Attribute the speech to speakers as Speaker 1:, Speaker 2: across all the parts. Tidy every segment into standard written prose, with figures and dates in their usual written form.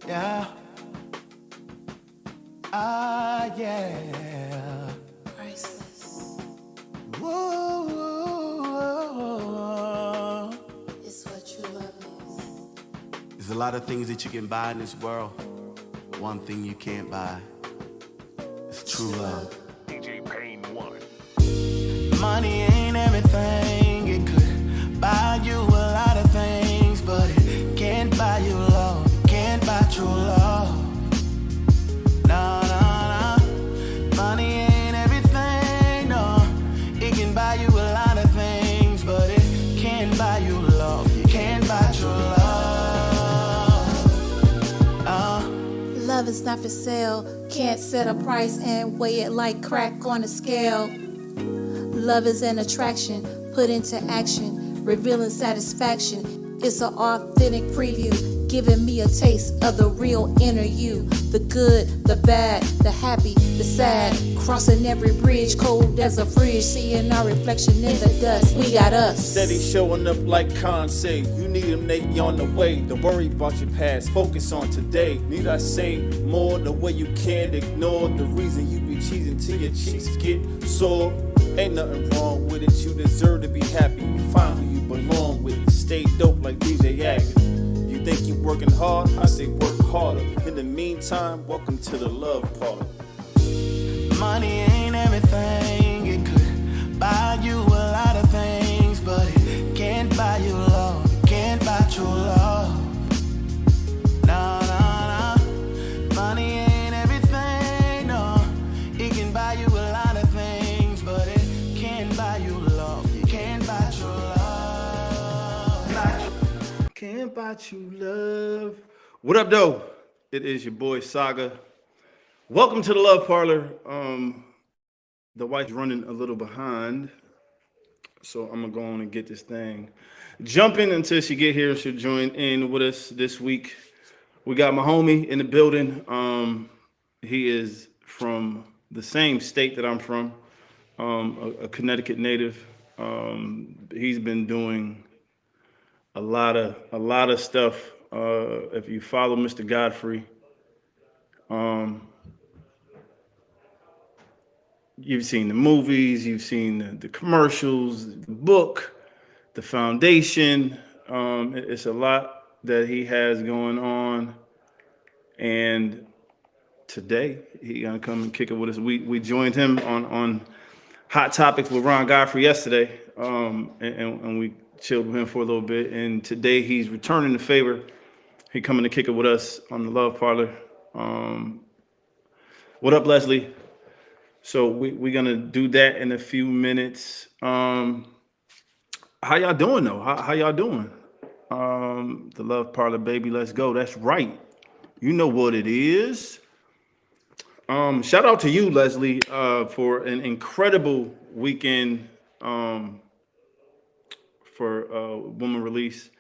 Speaker 1: Yeah. Ah, yeah.
Speaker 2: Priceless.
Speaker 1: Woo.
Speaker 2: It's what true love is.
Speaker 1: There's a lot of things that you can buy in this world. One thing you can't buy is true love.
Speaker 3: DJ Payne 1.
Speaker 1: Money ain't everything. It could buy you a lot of things, but it can't buy you love. It can't buy true love. No, no, no. Money ain't everything, no. It can buy you a lot of things, but it can't buy you love. You can't buy true love.
Speaker 2: Love is not for sale. Can't set a price and weigh it like crack on a scale. Love is an attraction put into action, revealing satisfaction. It's an authentic preview, giving me a taste of the real inner you. The good, the bad, the happy, the sad. Crossing every bridge, cold as a fridge. Seeing our reflection in the dust. We got us.
Speaker 4: Steady showing up like Khan say. You need them, they on the way. Don't worry about your past, focus on today. Need I say more? The way you can't ignore the reason you be cheesing till your cheeks get sore. Ain't nothing wrong with it, you deserve to be happy. Find who you belong with, stay dope like DJ Agnew. You think you working hard? I say work harder. In the meantime, welcome to the love part.
Speaker 1: Money ain't everything. It could buy you a lot of things, but it can't buy you love. It can't buy true love. No, no, no. Money ain't everything, no. It can buy you a lot of things, but it can't buy you love. You can't buy true love.
Speaker 5: Can't buy you love. What up, though? It is your boy Saga. Welcome to the Love Parlor. The wife's running a little behind, so I'm gonna go on and get this thing jumping until she get here. She'll join in with us this week. We got my homie in the building. He is from the same state that I'm from, a Connecticut native. He's been doing a lot of stuff. If you follow Mr. Godfrey, you've seen the movies, you've seen the commercials, the book, the foundation. It's a lot that he has going on. And today, he's going to come and kick it with us. We joined him on Hot Topics with Ron Godfrey yesterday, and we chilled with him for a little bit. And today, he's returning the favor. He coming to kick it with us on the Love Parlor. What up, Leslie? So we're going to do that in a few minutes. How y'all doing, though? How y'all doing? The Love Parlor, baby, let's go. That's right. You know what it is. Shout out to you, Leslie, for an incredible weekend for Woman Release.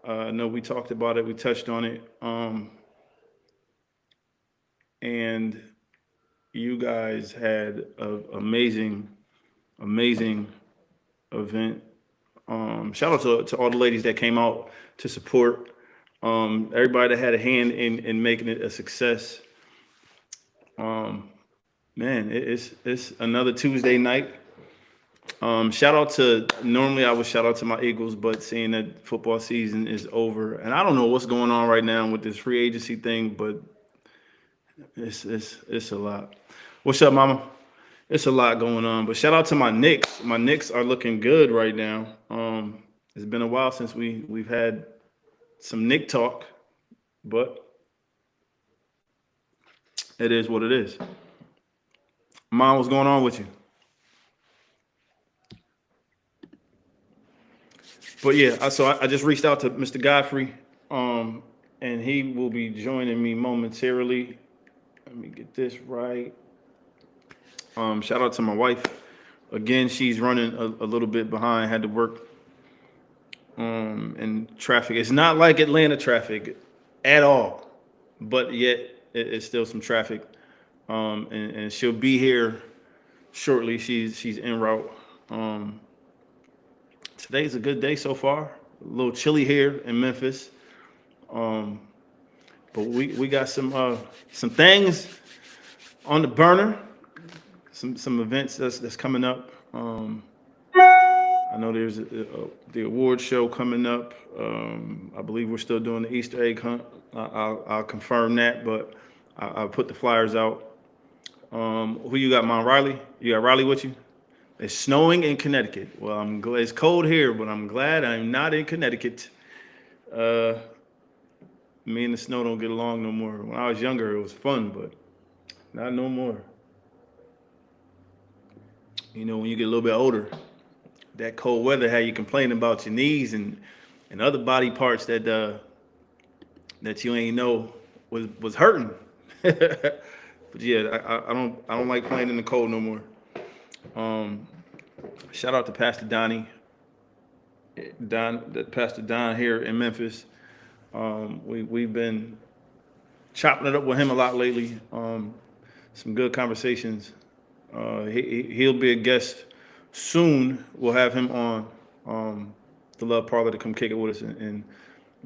Speaker 5: I know we talked about it. We touched on it. And you guys had an amazing event. Shout out to all the ladies that came out to support. Everybody that had a hand in making it a success. Man, it's another Tuesday night. Normally I would shout out to my Eagles, but seeing that football season is over, and I don't know what's going on right now with this free agency thing, but it's a lot. What's up, mama? It's a lot going on, but shout out to my Knicks. My Knicks are looking good right now. It's been a while since we've had some Knick talk, but it is what it is. Mom, what's going on with you? But yeah, so I just reached out to Mr. Godfrey, and he will be joining me momentarily. Let me get this right. Shout out to my wife. Again, she's running a little bit behind, had to work in traffic. It's not like Atlanta traffic at all, but yet it's still some traffic. And she'll be here shortly. She's en route. Today's a good day so far. A little chilly here in Memphis. But we got some things on the burner, some events that's coming up. I know there's the award show coming up. I believe we're still doing the Easter egg hunt. I'll confirm that, but I'll put the flyers out. Who you got, Mount Riley? You got Riley with you? It's snowing in Connecticut. Well, I'm glad it's cold here, but I'm glad I'm not in Connecticut. Me and the snow don't get along no more. When I was younger, it was fun, but not no more. You know, when you get a little bit older, that cold weather had you complaining about your knees and other body parts that you ain't know was hurting. But yeah, I don't like playing in the cold no more. Shout out to Pastor Donnie, Pastor Don here in Memphis. We've been chopping it up with him a lot lately. Some good conversations. He'll be a guest soon. We'll have him on the Love Parlor to come kick it with us and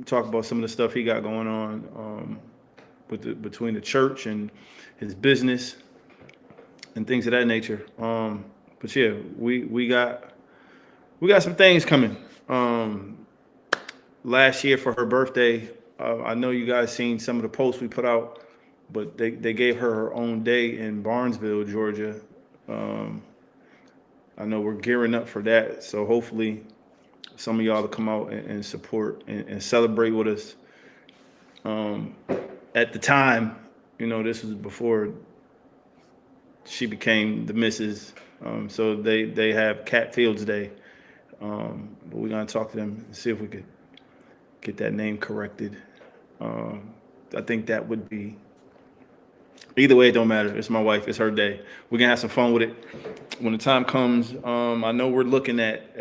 Speaker 5: talk about some of the stuff he got going on between the church and his business and things of that nature. But yeah, we got some things coming. Last year for her birthday, I know you guys seen some of the posts we put out, but they gave her own day in Barnesville, Georgia. I know we're gearing up for that, so hopefully some of y'all will come out and support and celebrate with us. At the time, you know, this was before she became the missus. So they have Cat Fields Day. But we're gonna talk to them and see if we could get that name corrected. I think that would be, either way, it don't matter. It's my wife, it's her day. We're gonna have some fun with it. When the time comes, I know we're looking at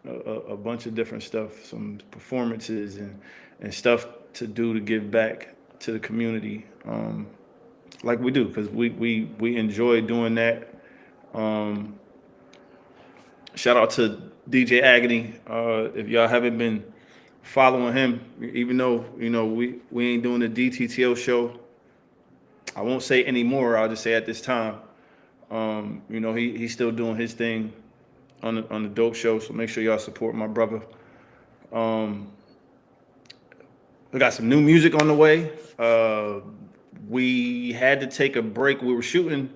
Speaker 5: a bunch of different stuff, some performances and stuff to do to give back to the community, like we do, because we enjoy doing that. Shout out to DJ Agony. If y'all haven't been following him, even though, you know, we ain't doing the DTTO show, I won't say anymore. I'll just say at this time, you know, he's still doing his thing on the Dope Show. So make sure y'all support my brother. We got some new music on the way. We had to take a break. We were shooting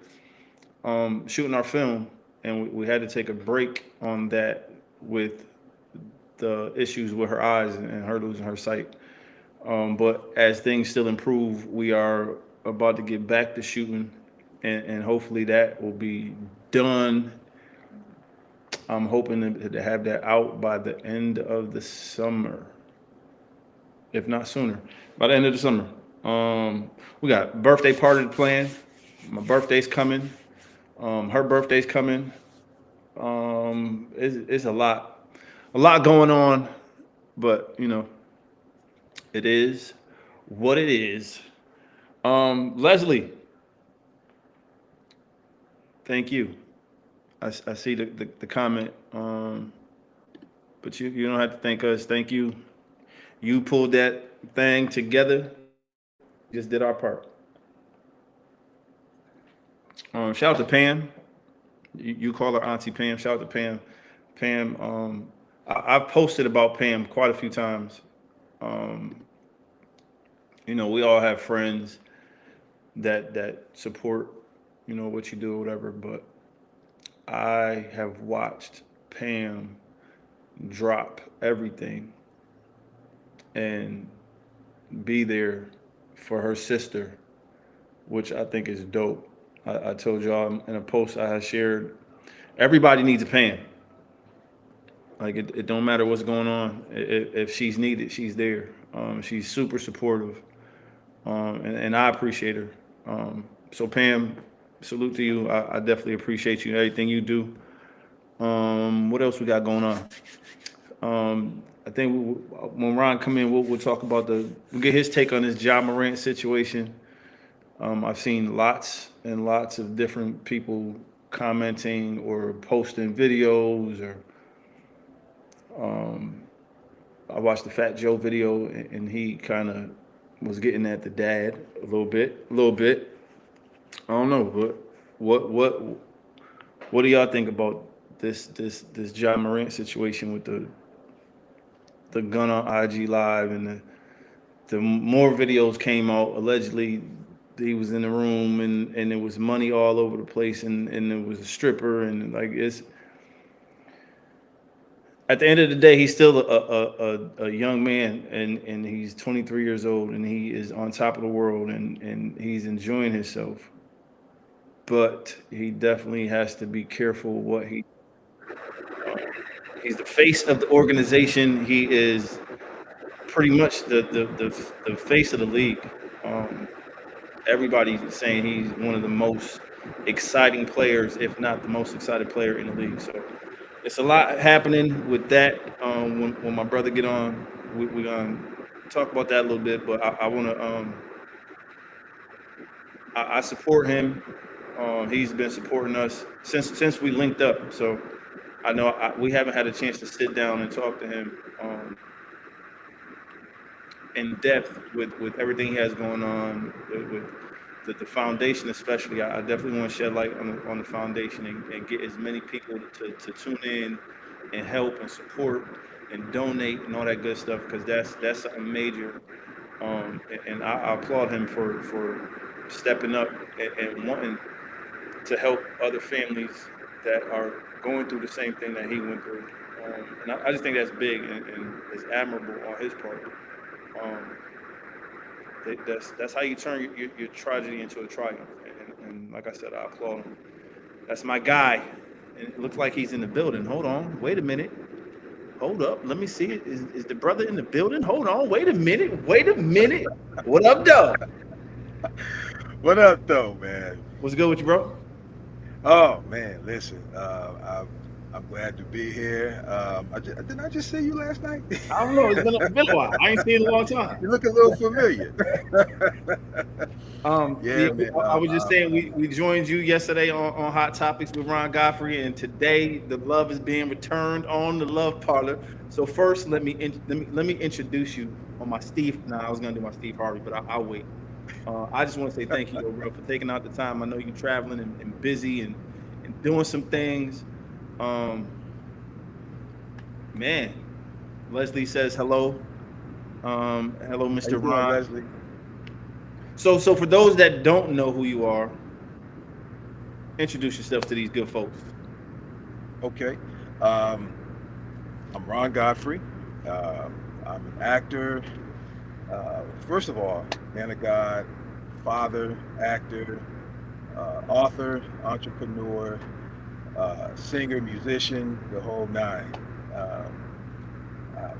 Speaker 5: our film, and we had to take a break on that with the issues with her eyes and her losing her sight. But as things still improve, we are about to get back to shooting, and hopefully that will be done. I'm hoping to have that out by the end of the summer, if not sooner. By the end of the summer. We got birthday party planned. My birthday's coming. Her birthday's coming. It's a lot going on, but you know, it is what it is. Leslie, thank you. I see the comment, but you don't have to thank us. Thank you. You pulled that thing together. Just did our part. Shout out to Pam. You call her Auntie Pam. Shout out to Pam. Pam, I've posted about Pam quite a few times. You know, we all have friends that support, you know, what you do or whatever, but I have watched Pam drop everything and be there for her sister, which I think is dope. I told y'all in a post I had shared, everybody needs a Pam. Like it don't matter what's going on. If she's needed, she's there. She's super supportive, and I appreciate her. So Pam, salute to you. I definitely appreciate you, everything you do. What else we got going on? I think when Ron come in, we'll talk about we'll get his take on this Ja Morant situation. I've seen lots and lots of different people commenting or posting videos, or I watched the Fat Joe video, and he kind of was getting at the dad a little bit. I don't know, but what do y'all think about this John Morant situation with the gun on IG Live and the more videos came out allegedly he was in the room and there was money all over the place and there was a stripper and like it's at the end of the day he's still a young man and he's 23 years old and he is on top of the world and he's enjoying himself, but he definitely has to be careful what he's the face of the organization. He is pretty much the face of the league. Everybody's saying he's one of the most exciting players, if not the most excited player in the league. So it's a lot happening with that. When my brother get on, we're gonna talk about that a little bit. But I want to. I support him. He's been supporting us since we linked up. So I know we haven't had a chance to sit down and talk to him in depth with everything he has going on with the foundation, especially. I definitely want to shed light on the foundation and get as many people to tune in and help and support and donate and all that good stuff because that's something major. And I applaud him for stepping up and wanting to help other families that are going through the same thing that he went through. And I just think that's big and is admirable on his part. That's how you turn your tragedy into a triumph. And like I said, I applaud him. That's my guy. And it looks like he's in the building. Hold on. Wait a minute. Hold up. Let me see it. Is the brother in the building? Hold on. Wait a minute. What up, though?
Speaker 3: What up, though, man?
Speaker 5: What's good with you, bro?
Speaker 3: Oh, man, listen, I'm glad to be here. Didn't I just see you last night?
Speaker 5: I don't know. It's been a while. I ain't seen it in a long time.
Speaker 3: You look a little familiar.
Speaker 5: Man. I was just saying we joined you yesterday on Hot Topics with Ron Godfrey, and today the love is being returned on the Love Parlor. So first, let me introduce you on my Steve. Nah, I was gonna do my Steve Harvey, but I'll wait. I just want to say thank you, bro, for taking out the time. I know you're traveling and busy and doing some things. Man, Leslie says hello. Hello, Mr. Ron.
Speaker 3: Leslie?
Speaker 5: So for those that don't know who you are, introduce yourself to these good folks.
Speaker 3: Okay. I'm Ron Godfrey. I'm an actor. First of all, man of God, father, actor, author, entrepreneur, singer, musician, the whole nine.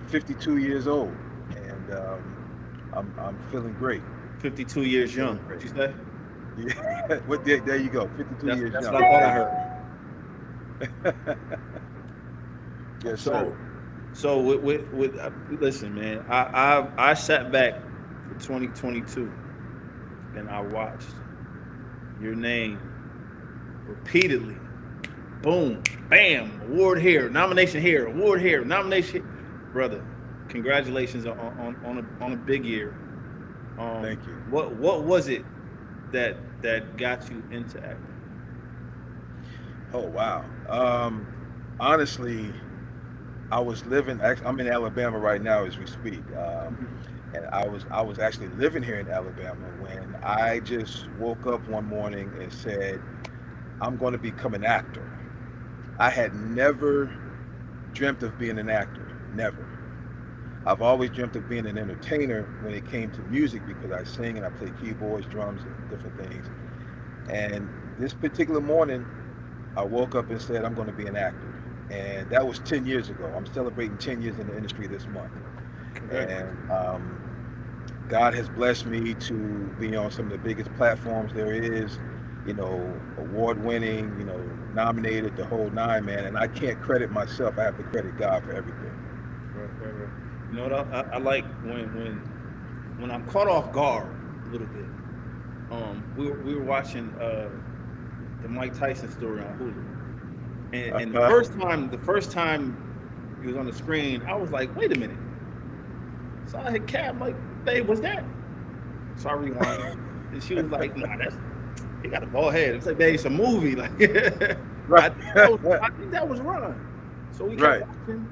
Speaker 3: 52 years old, and I'm feeling great.
Speaker 5: 52 years young. What'd you say?
Speaker 3: Yeah, there you go. 52 years
Speaker 5: that's
Speaker 3: young.
Speaker 5: what I thought I heard.
Speaker 3: Yes, sir.
Speaker 5: So with listen, man, I sat back for 2022 and I watched your name repeatedly. Boom, bam, award here, nomination here, award here, nomination here. Brother, congratulations on a big year.
Speaker 3: Thank you.
Speaker 5: What was it that got you into acting?
Speaker 3: Oh wow. Honestly, I'm in Alabama right now as we speak, and I was actually living here in Alabama when I just woke up one morning and said, I'm going to become an actor. I had never dreamt of being an actor, never. I've always dreamt of being an entertainer when it came to music because I sing and I play keyboards, drums, and different things. And this particular morning, I woke up and said, I'm going to be an actor. And that was 10 years ago. I'm celebrating 10 years in the industry this month. And God has blessed me to be on some of the biggest platforms there is, award-winning, nominated, the whole nine, man. And I can't credit myself. I have to credit God for everything.
Speaker 5: Right. You know what I like when I'm caught off guard a little bit. We were watching the Mike Tyson story on Hulu, and the first time he was on the screen, I was like, wait a minute. So I hit Cap, like, babe, what's that? So I rewind, and she was like, "Nah, he got a bald head." It's like, "Babe, it's a movie." Like,
Speaker 3: Right.
Speaker 5: I think that was Ron. So we kept
Speaker 3: Right.
Speaker 5: watching,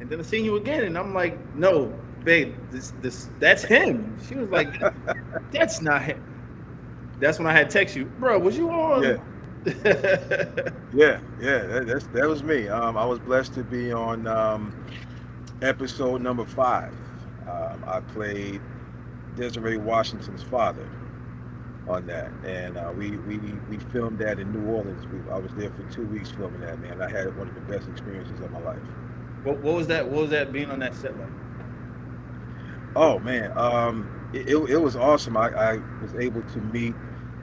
Speaker 5: and then I seen you again, and I'm like, "No, babe, that's him." She was like, "That's not him." That's when I had text you, bro. Was you on?
Speaker 3: Yeah. Yeah. That was me. I was blessed to be on episode number 5. I played Desiree Washington's father on that, and we filmed that in New Orleans. I was there for 2 weeks filming that. Man, I had one of the best experiences of my life.
Speaker 5: What was that? What was that being on that set like?
Speaker 3: Oh man, it was awesome. I was able to meet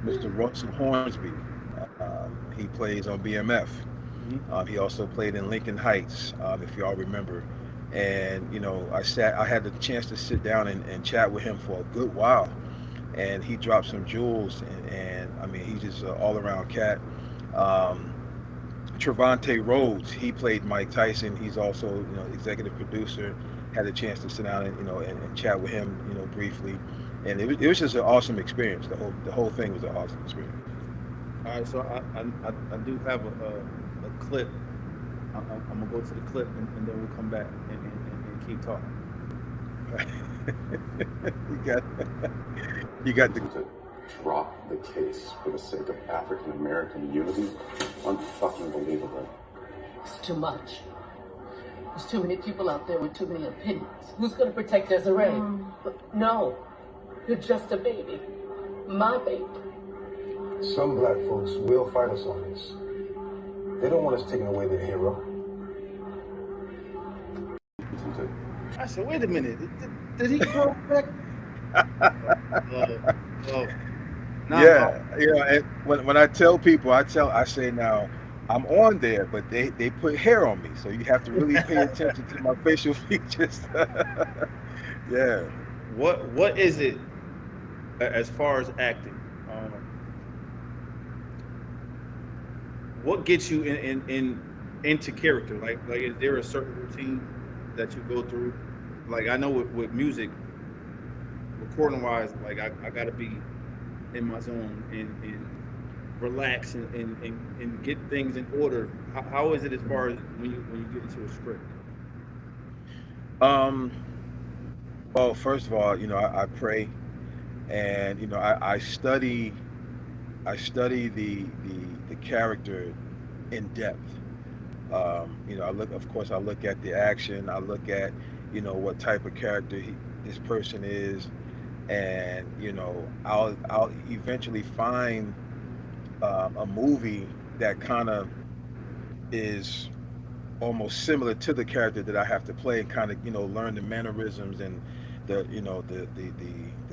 Speaker 3: Mr. Russell Hornsby. He plays on BMF. He also played in Lincoln Heights, if y'all remember. And you know, I had the chance to sit down and chat with him for a good while, and he dropped some jewels. And I mean, he's just an all-around cat. Trevante Rhodes, he played Mike Tyson. He's also, you know, executive producer. Had a chance to sit down and, you know, and chat with him, you know, briefly, and it was just an awesome experience. The whole thing was an awesome experience.
Speaker 5: All right, so I do have a clip. I'm gonna go to the clip, and then we'll come back and keep talking.
Speaker 3: you got the.
Speaker 6: To drop the case for the sake of African American unity, unfucking believable.
Speaker 7: It's too much. There's too many people out there with too many opinions. Who's going to protect Desiree? No, you're just a baby. My baby.
Speaker 8: Some black folks will fight us on this. They don't want us taking away their hero.
Speaker 5: I said, wait a minute. Did he grow back?
Speaker 3: Yeah. And when I tell people, I say now, I'm on there, but they put hair on me, so you have to really pay attention to my facial features. Yeah.
Speaker 5: What is it as far as acting? What gets you into character? Like is there a certain routine that you go through? Like I know with music, recording wise, like I gotta be in my zone and relax and get things in order. How is it as far as when you get into a script?
Speaker 3: Well, first of all, you know, I pray, and you know, I study the character in depth. You know, I look at the action. I look at, you know, what type of character this person is, and you know, I'll eventually find a movie that kind of is almost similar to the character that I have to play, and kind of, you know, learn the mannerisms and the, you know, the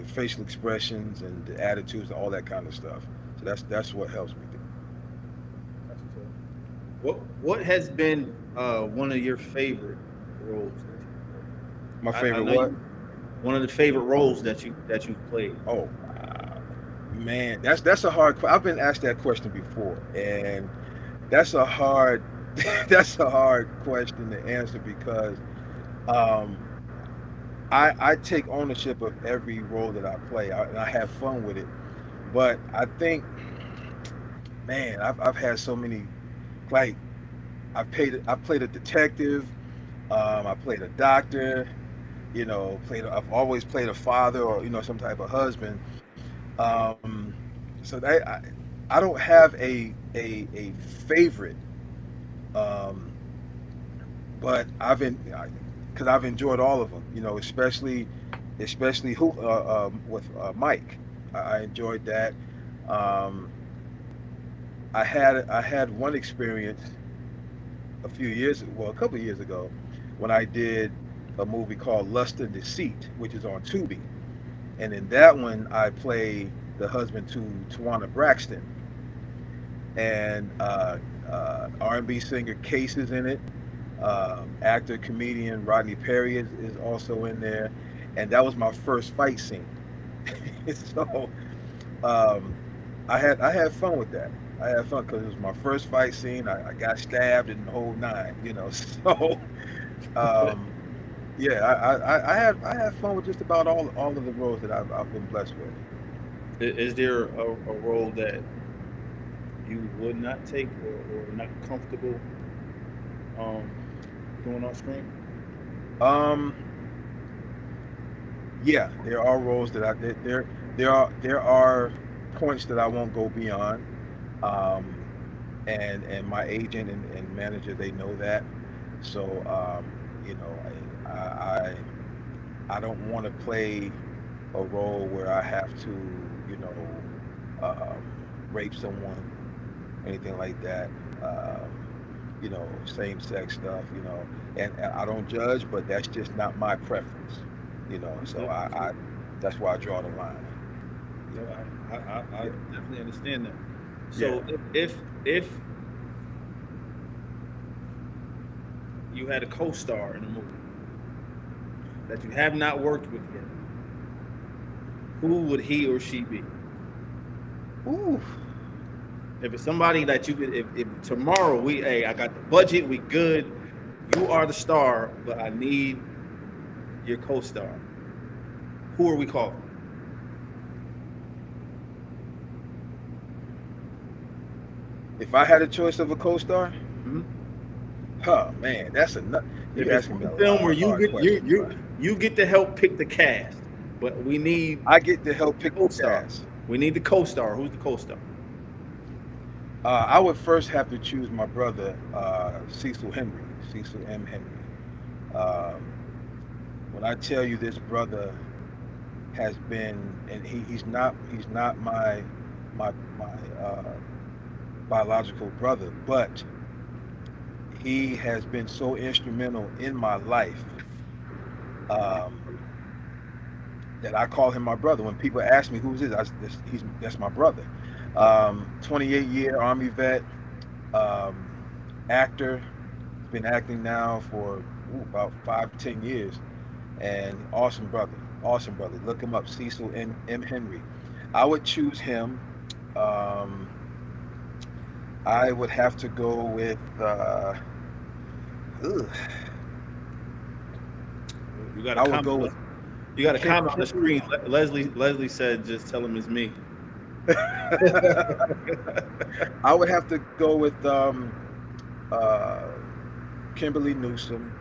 Speaker 3: facial expressions and the attitudes and all that kind of stuff. So that's what helps me do.
Speaker 5: What has been one of your favorite roles?
Speaker 3: My favorite what?
Speaker 5: One of the favorite roles that you've played.
Speaker 3: Oh, man, that's a hard. I've been asked that question before, and that's a hard question to answer, because I take ownership of every role that I play, and I have fun with it. But I think, man, I've had so many. Like, I played a detective. I played a doctor. You know, I've always played a father, or, you know, some type of husband. So I don't have a favorite, but because I've enjoyed all of them. You know, especially with Mike. I enjoyed that. I had one experience a couple of years ago, when I did a movie called Lust and Deceit, which is on Tubi, and in that one I play the husband to Tawana Braxton, and R&B singer Case is in it. Actor comedian Rodney Perry is also in there, and that was my first fight scene. So I had fun with that. I had fun because it was my first fight scene. I got stabbed in the whole nine, you know. So Yeah, I have fun with just about all of the roles that I've been blessed with.
Speaker 5: Is there a role that you would not take or not comfortable um, doing on screen?
Speaker 3: Um, yeah, there are roles that there are points that I won't go beyond. Um, and my agent and manager, they know that. So you know, I don't want to play a role where I have to, you know, rape someone, anything like that. You know, same sex stuff, you know, and I don't judge, but that's just not my preference, you know. So I that's why I draw the line.
Speaker 5: Yeah, I
Speaker 3: Yeah,
Speaker 5: definitely understand that.
Speaker 3: yeah.
Speaker 5: So if you had a co-star in a movie that you have not worked with yet, who would he or she be?
Speaker 3: Ooh,
Speaker 5: If it's somebody that you could, if tomorrow hey, I got the budget, we good, you are the star, but I need your co-star. Who are we calling?
Speaker 3: if I had a choice of a co-star,
Speaker 5: Hmm.
Speaker 3: huh, man, that's a nut.
Speaker 5: If
Speaker 3: You
Speaker 5: it's
Speaker 3: asking me a
Speaker 5: a film
Speaker 3: lot
Speaker 5: where
Speaker 3: of
Speaker 5: you
Speaker 3: hard
Speaker 5: get
Speaker 3: questions, bro.
Speaker 5: you get to help pick the cast, but we need
Speaker 3: I get to help
Speaker 5: the
Speaker 3: pick the
Speaker 5: co-star.
Speaker 3: cast.
Speaker 5: We need the co-star. Who's the co-star?
Speaker 3: I would first have to choose my brother, Cecil Henry, Cecil M. Henry. Um, when I tell you this brother has been, and he's not my biological brother, but he has been so instrumental in my life um, that I call him my brother. When people ask me who's this, that's my brother. 28-year Army vet, um, actor. Been acting now for about 5 to 10 years, and awesome brother. Look him up, Cecil M. Henry. I would choose him. Um, I would have to go with. Ugh,
Speaker 5: You got a
Speaker 3: I would go
Speaker 5: comment.
Speaker 3: with
Speaker 5: You got a comment on the
Speaker 3: Kimberly.
Speaker 5: screen. Leslie said, "Just tell him it's me."
Speaker 3: I would have to go with uh, Kimberly Newsom.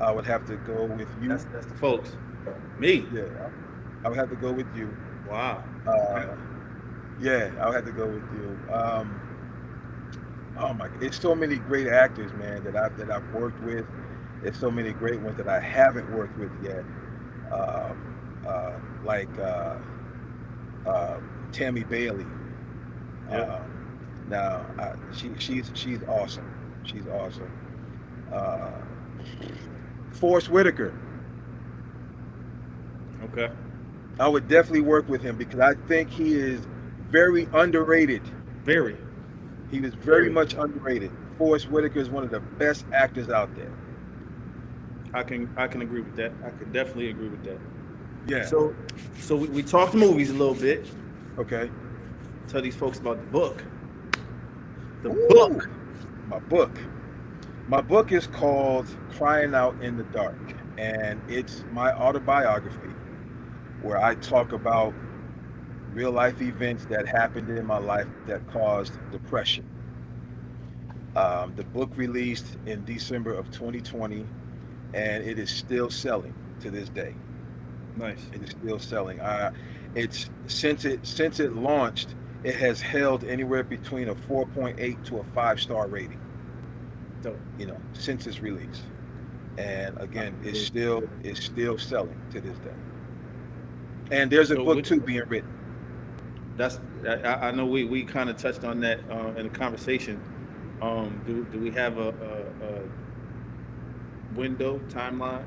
Speaker 3: I would have to go with you.
Speaker 5: That's the folks. Me.
Speaker 3: Yeah, I would have to go with you.
Speaker 5: Wow. Okay.
Speaker 3: Uh, yeah, I would have to go with you. Oh my, it's so many great actors, man, that I've worked with. There's so many great ones that I haven't worked with yet. Like Tammy Bailey.
Speaker 5: Yeah.
Speaker 3: Now she's awesome. She's awesome. Uh, Forrest Whitaker.
Speaker 5: Okay.
Speaker 3: I would definitely work with him because I think he is very underrated.
Speaker 5: Very.
Speaker 3: He was very
Speaker 5: Very.
Speaker 3: much underrated. Forrest Whitaker is one of the best actors out there.
Speaker 5: I can agree with that. I can definitely agree with that.
Speaker 3: Yeah.
Speaker 5: So we talked movies a little bit.
Speaker 3: Okay.
Speaker 5: Tell these folks about the book. The
Speaker 3: Ooh,
Speaker 5: book.
Speaker 3: my book. My book is called Crying Out in the Dark, and it's my autobiography where I talk about real life events that happened in my life that caused depression. The book released in December of 2020, and it is still selling to this day.
Speaker 5: Nice.
Speaker 3: It is still selling. It's since it launched, it has held anywhere between a 4.8 to a 5-star rating.
Speaker 5: Dope.
Speaker 3: You know, since its release, and again, it's still selling to this day. And there's a
Speaker 5: So
Speaker 3: book
Speaker 5: with,
Speaker 3: too being written.
Speaker 5: that's I know we kind of touched on that in the conversation. Do we have a window timeline?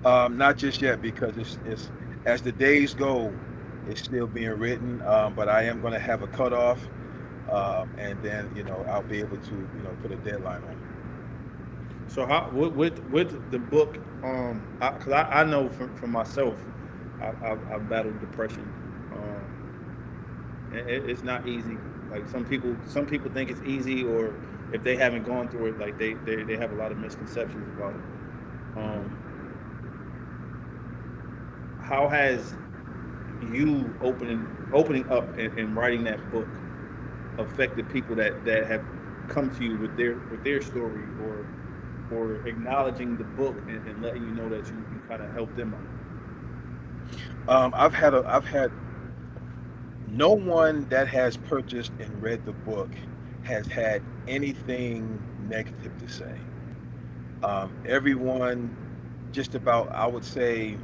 Speaker 3: Not just yet because it's as the days go, it's still being written. But I am going to have a cutoff, and then I'll be able to put a deadline on it.
Speaker 5: So how with the book, because I know from myself, I've battled depression. It's not easy. Like some people think it's easy, or if they haven't gone through it, like they have a lot of misconceptions about it. Um, how has you opening up and writing that book affected people that have come to you with their story, or acknowledging the book and letting you know that you kind of helped them out?
Speaker 3: I've had no one that has purchased and read the book has had anything negative to say. Everyone, just about, I would say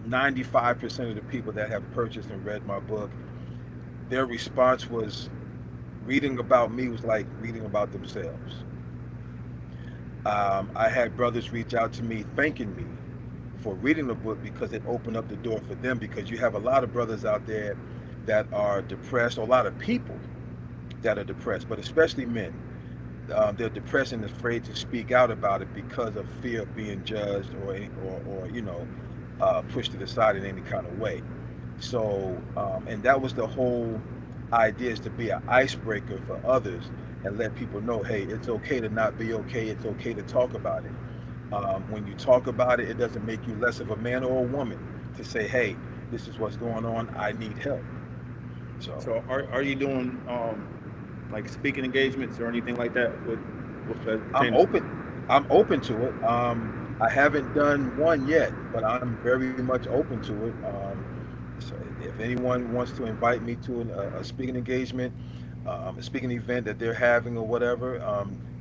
Speaker 3: 95% of the people that have purchased and read my book, their response was reading about me was like reading about themselves. I had brothers reach out to me thanking me for reading the book because it opened up the door for them. Because you have a lot of brothers out there that are depressed, or a lot of people that are depressed, but especially men. They're depressed and afraid to speak out about it because of fear of being judged, or pushed to the side in any kind of way. So, and that was the whole idea, is to be an icebreaker for others and let people know, hey, it's okay to not be okay. It's okay to talk about it. When you talk about it, it doesn't make you less of a man or a woman to say, hey, this is what's going on. I need help. So,
Speaker 5: So are you doing like speaking engagements or anything like that with that
Speaker 3: I'm
Speaker 5: pertains?
Speaker 3: open. I'm open to it. I haven't done one yet, but I'm very much open to it. So if anyone wants to invite me to a speaking engagement, a speaking event that they're having or whatever,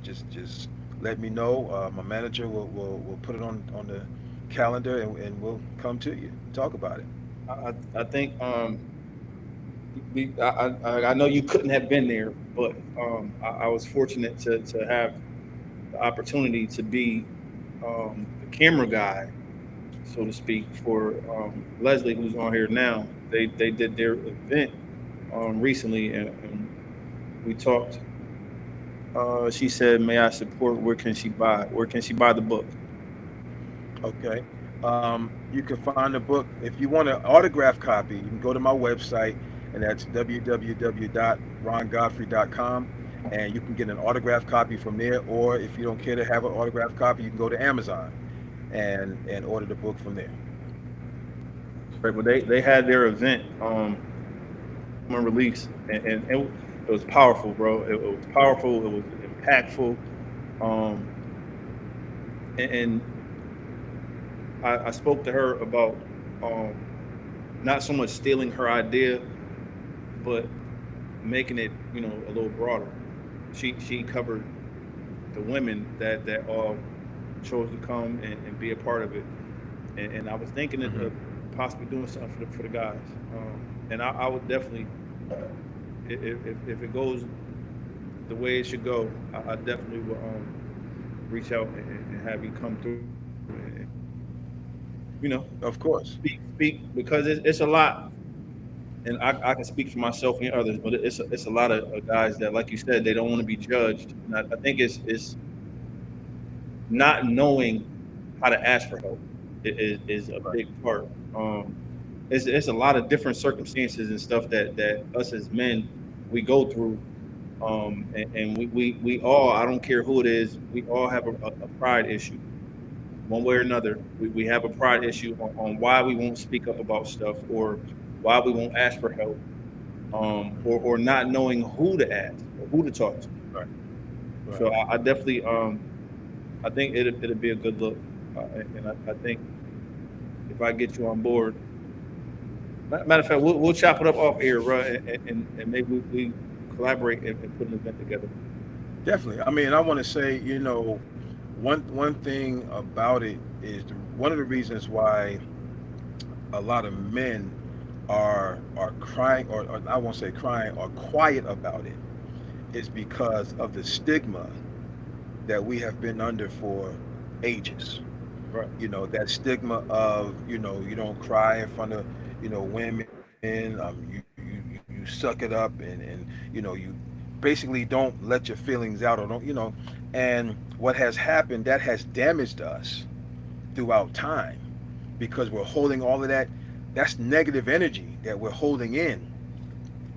Speaker 3: just let me know. My manager will put it on the calendar, and we'll come to you, talk about it.
Speaker 5: I think I know you couldn't have been there, but I was fortunate to have the opportunity to be the camera guy, so to speak, for Leslie, who's on here now. They did their event recently, and we talked. She said, "May I support? Where can she buy? Where can she buy the book?"
Speaker 3: Okay. You can find the book. If you want an autograph copy, you can go to my website, and that's www.rongodfrey.com, and you can get an autograph copy from there. Or if you don't care to have an autograph copy, you can go to Amazon and order the book from there.
Speaker 5: Right, but they had their event release, and it was powerful, bro. It was powerful. It was impactful. Um, and I spoke to her about um, not so much stealing her idea, but making it, a little broader. She covered the women that all chose to come and be a part of it, and I was thinking of
Speaker 3: Hmm.
Speaker 5: possibly doing something for the guys, and I would definitely, if it goes the way it should go, I definitely will reach out and have you come through, and, you know,
Speaker 3: Of course.
Speaker 5: speak because it's a lot, and I can speak for myself and others, but it's a lot of guys that, like you said, they don't want to be judged. And I think it's not knowing how to ask for help is a
Speaker 3: Right.
Speaker 5: big part. It's a lot of different circumstances and stuff that us as men we go through, and we all, I don't care who it is, we all have a pride issue one way or another. We have a pride issue on why we won't speak up about stuff, or why we won't ask for help, or not knowing who to ask or who to talk to.
Speaker 3: Right.
Speaker 5: So
Speaker 3: Right.
Speaker 5: I definitely, I think it'll be a good look, and I think if I get you on board, matter of fact, we'll chop it up off air, right, and maybe we collaborate and put an event together.
Speaker 3: Definitely. I mean, I want to say, one thing about it is one of the reasons why a lot of men are crying, or I won't say crying, or quiet about it, is because of the stigma that we have been under for ages.
Speaker 5: Right.
Speaker 3: That stigma of, you don't cry in front of, women. You suck it up, and you basically don't let your feelings out, or don't, and what has happened, that has damaged us throughout time, because we're holding all of that. That's negative energy that we're holding in,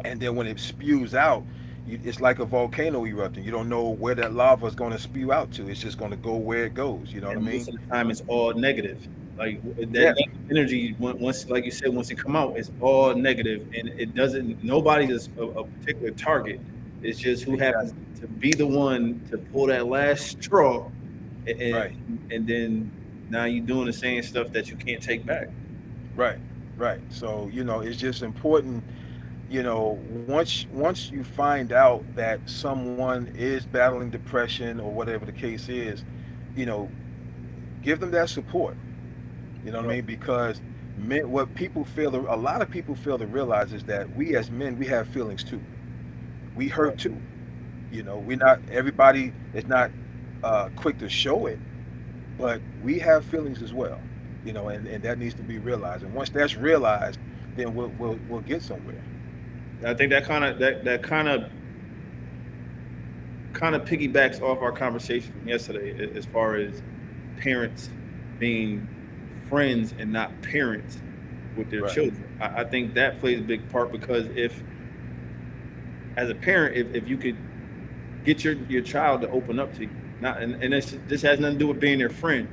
Speaker 3: and then when it spews out, it's like a volcano erupting. You don't know where that lava is going to spew out to. It's just going to go where it goes. You know what I
Speaker 5: And most
Speaker 3: mean?
Speaker 5: of the time, it's all negative. Like that
Speaker 3: Yeah.
Speaker 5: negative energy, once, like you said, once it come out, it's all negative, and it doesn't. Nobody is a particular target. It's just who happens
Speaker 3: Exactly.
Speaker 5: to be the one to pull that last straw, and
Speaker 3: Right.
Speaker 5: and then now you're doing the same stuff that you can't take back.
Speaker 3: Right. Right. So it's just important. Once you find out that someone is battling depression or whatever the case is, you know, give them that support. You know what I
Speaker 5: Right.
Speaker 3: mean? Because what people fail to, a lot of people fail to realize is that we as men, we have feelings too. We hurt too. We're not, everybody is not quick to show it, but we have feelings as well. And that needs to be realized. And once that's realized, then we'll get somewhere.
Speaker 5: I think that kind of piggybacks off our conversation from yesterday, as far as parents being friends and not parents with their
Speaker 3: Right.
Speaker 5: children. I think that plays a big part, because if, as a parent, if you could get your child to open up to you, not and this has nothing to do with being their friend,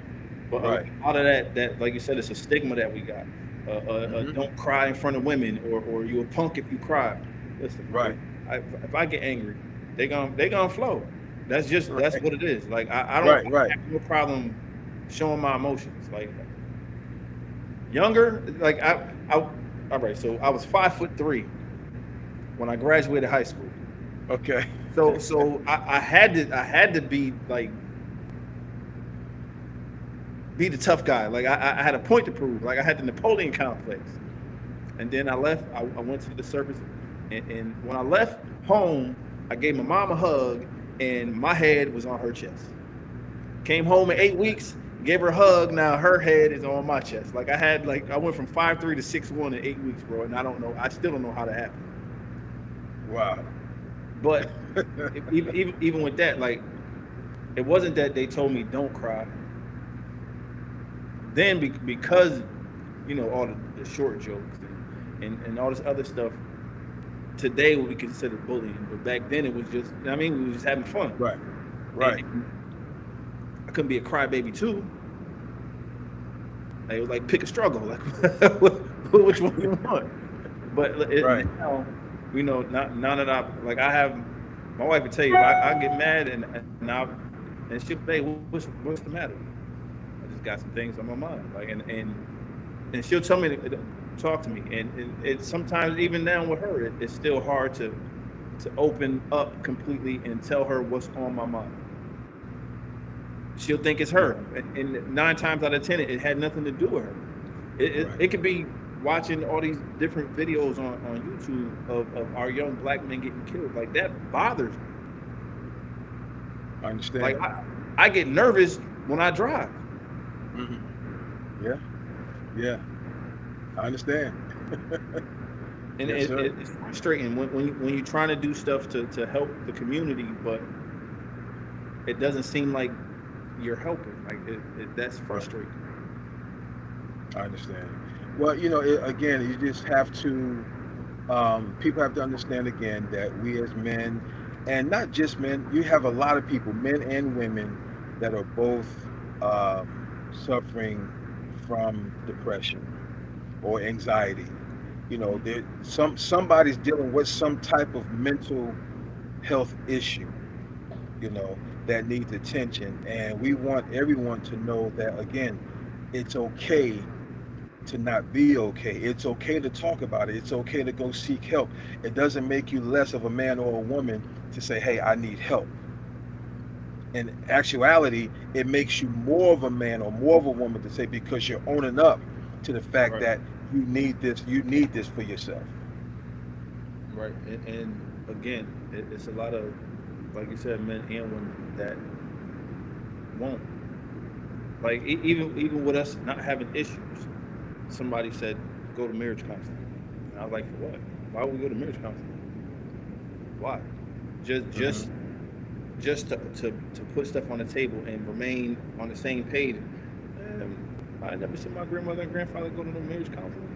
Speaker 5: but
Speaker 3: Right.
Speaker 5: a lot of that, like you said, it's a stigma that we got.
Speaker 3: Mhm.
Speaker 5: Don't cry in front of women, or you a punk if you cry. Listen,
Speaker 3: Right.
Speaker 5: if I get angry, they gonna flow. That's
Speaker 3: Right.
Speaker 5: what it is. Like I don't
Speaker 3: Right. Right.
Speaker 5: have no problem showing my emotions. Like younger, like I all right. So I was 5'3" when I graduated high school.
Speaker 3: Okay.
Speaker 5: So I had to be like, be the tough guy. Like I had a point to prove. Like I had the Napoleon complex. And then I left. I went to the service, and when I left home, I gave my mom a hug, and my head was on her chest. Came home in 8 weeks, gave her a hug. Now her head is on my chest. Like I went from 5'3" to 6'1" in 8 weeks, bro. And I still don't know how that happened.
Speaker 3: Wow.
Speaker 5: But even with that, like, it wasn't that they told me don't cry. Then because all the short jokes and all this other stuff today would be considered bullying, but back then it was just, we were just having fun.
Speaker 3: Right. Right.
Speaker 5: And I couldn't be a crybaby too. Like, it was like, pick a struggle. Like, which one you want? But
Speaker 3: Right.
Speaker 5: now, now that I have, my wife would tell you, I get mad and she'll say, what's the matter? I just got some things on my mind. Like, and she'll tell me to talk to me. And it's sometimes, even now with her, it's still hard to open up completely and tell her what's on my mind. She'll think it's her, and 9 times out of 10, it had nothing to do with her. It could be watching all these different videos on YouTube of our young black men getting killed. Like, that bothers me.
Speaker 3: I understand.
Speaker 5: Like, I get nervous when I drive.
Speaker 3: Mm-hmm. Yeah. Yeah. I understand.
Speaker 5: And
Speaker 3: Yes, sir.
Speaker 5: it's frustrating when you're trying to do stuff to help the community, but it doesn't seem like you're helping. Like, that's frustrating.
Speaker 3: I understand. Well, again, you just have to, people have to understand again that we as men, and not just men, you have a lot of people, men and women, that are both suffering from depression or anxiety. Somebody's dealing with some type of mental health issue, that needs attention. And we want everyone to know that, again, it's okay to not be okay. It's okay to talk about it. It's okay to go seek help. It doesn't make you less of a man or a woman to say, hey, I need help. In actuality, it makes you more of a man or more of a woman to say, because you're owning up to the fact
Speaker 5: Right.
Speaker 3: that you need this for yourself.
Speaker 5: Right. And again, it's a lot of, like you said, men and women that won't. Like, even with us not having issues, somebody said, go to marriage counseling. And I was like, for what? Why would we go to marriage counseling? Why? Just to put stuff on the table and remain on the same page. I never seen my grandmother and grandfather go to no marriage counseling.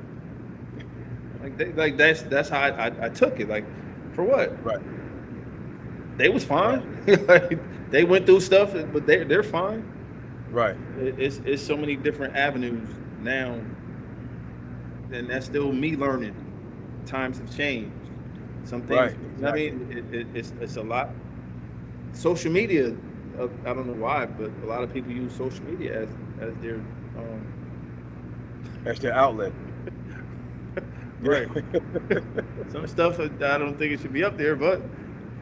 Speaker 5: Like that's how I took it. Like, for what?
Speaker 3: Right.
Speaker 5: they was fine. Like, they went through stuff, but they're fine.
Speaker 3: Right.
Speaker 5: It's so many different avenues now, and that's still me learning. Times have changed. Some things,
Speaker 3: Right.
Speaker 5: I
Speaker 3: Exactly.
Speaker 5: mean, it's a lot. Social media, I don't know why, but a lot of people use social media as their
Speaker 3: That's their outlet.
Speaker 5: right. Some stuff I don't think it should be up there, but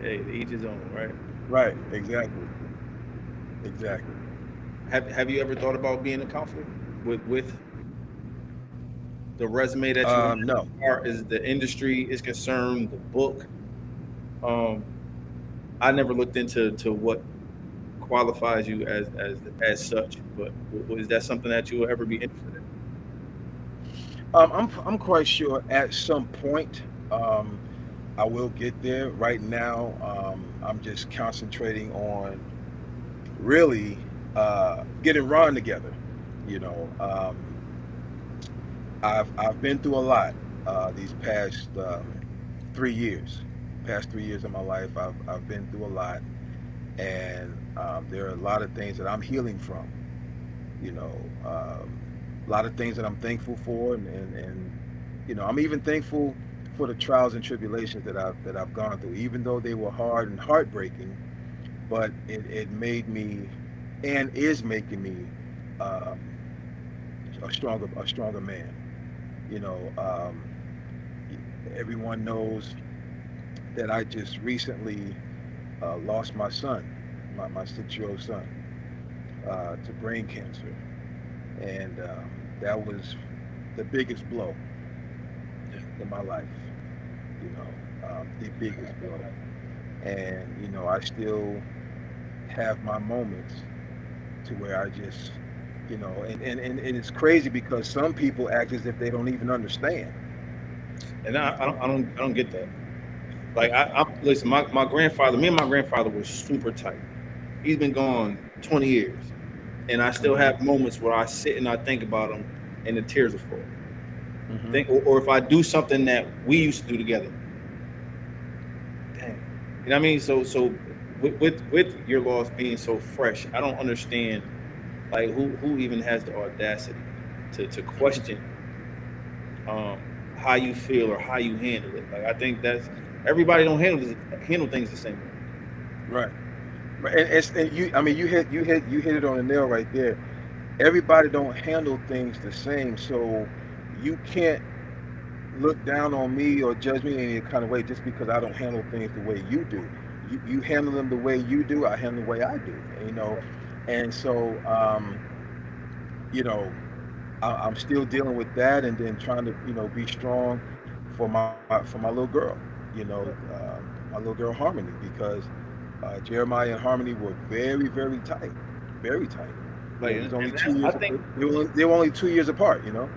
Speaker 5: hey, each his own, right?
Speaker 3: Right. Exactly. Exactly.
Speaker 5: Have you ever thought about being a counselor with the resume that you have,
Speaker 3: No.
Speaker 5: as far as the industry is concerned, the book? Um, I never looked into what qualifies you as such, but is that something that you will ever be interested in?
Speaker 3: I'm quite sure at some point I will get there. Right now, I'm just concentrating on really getting Ron together. You know, I've been through a lot these past 3 years. Past 3 years of my life, I've been through a lot, and there are a lot of things that I'm healing from. You know, a lot of things that I'm thankful for, and you know, I'm even thankful for the trials and tribulations that I've gone through, even though they were hard and heartbreaking. But it made me, and is making me, um, a stronger man. You know, everyone knows that I just recently lost my son, my 6-year-old son, to brain cancer, and that was the biggest blow in my life. You know, the biggest blow, and you know, I still have my moments to where I just, you know, and it's crazy because some people act as if they don't even understand.
Speaker 5: And I don't get that. Like I listen, my grandfather, me and my grandfather were super tight. He's been gone 20 years, and I still
Speaker 3: Hmm.
Speaker 5: have moments where I sit and I think about him, and the tears will fall.
Speaker 3: Hmm.
Speaker 5: Think, or if I do something that we used to do together, dang, you know what I mean? So with your loss being so fresh, I don't understand like who even has the audacity to question um how you feel or how you handle it. Like I think that's everybody don't handle things the same way.
Speaker 3: Right. Right. And you, I mean, you hit it on the nail right there. Everybody don't handle things the same, so you can't look down on me or judge me in any kind of way just because I don't handle things the way you do. You handle them the way you do, I handle the way I do. You know, and so you know, I'm still dealing with that, and then trying to, you know, be strong for my little girl. You know, my little girl Harmony, because Jeremiah and Harmony were very, very tight, very tight. You
Speaker 5: Like
Speaker 3: know, it was only
Speaker 5: and
Speaker 3: two
Speaker 5: that's I
Speaker 3: years.
Speaker 5: think
Speaker 3: They were only 2 years apart. You know.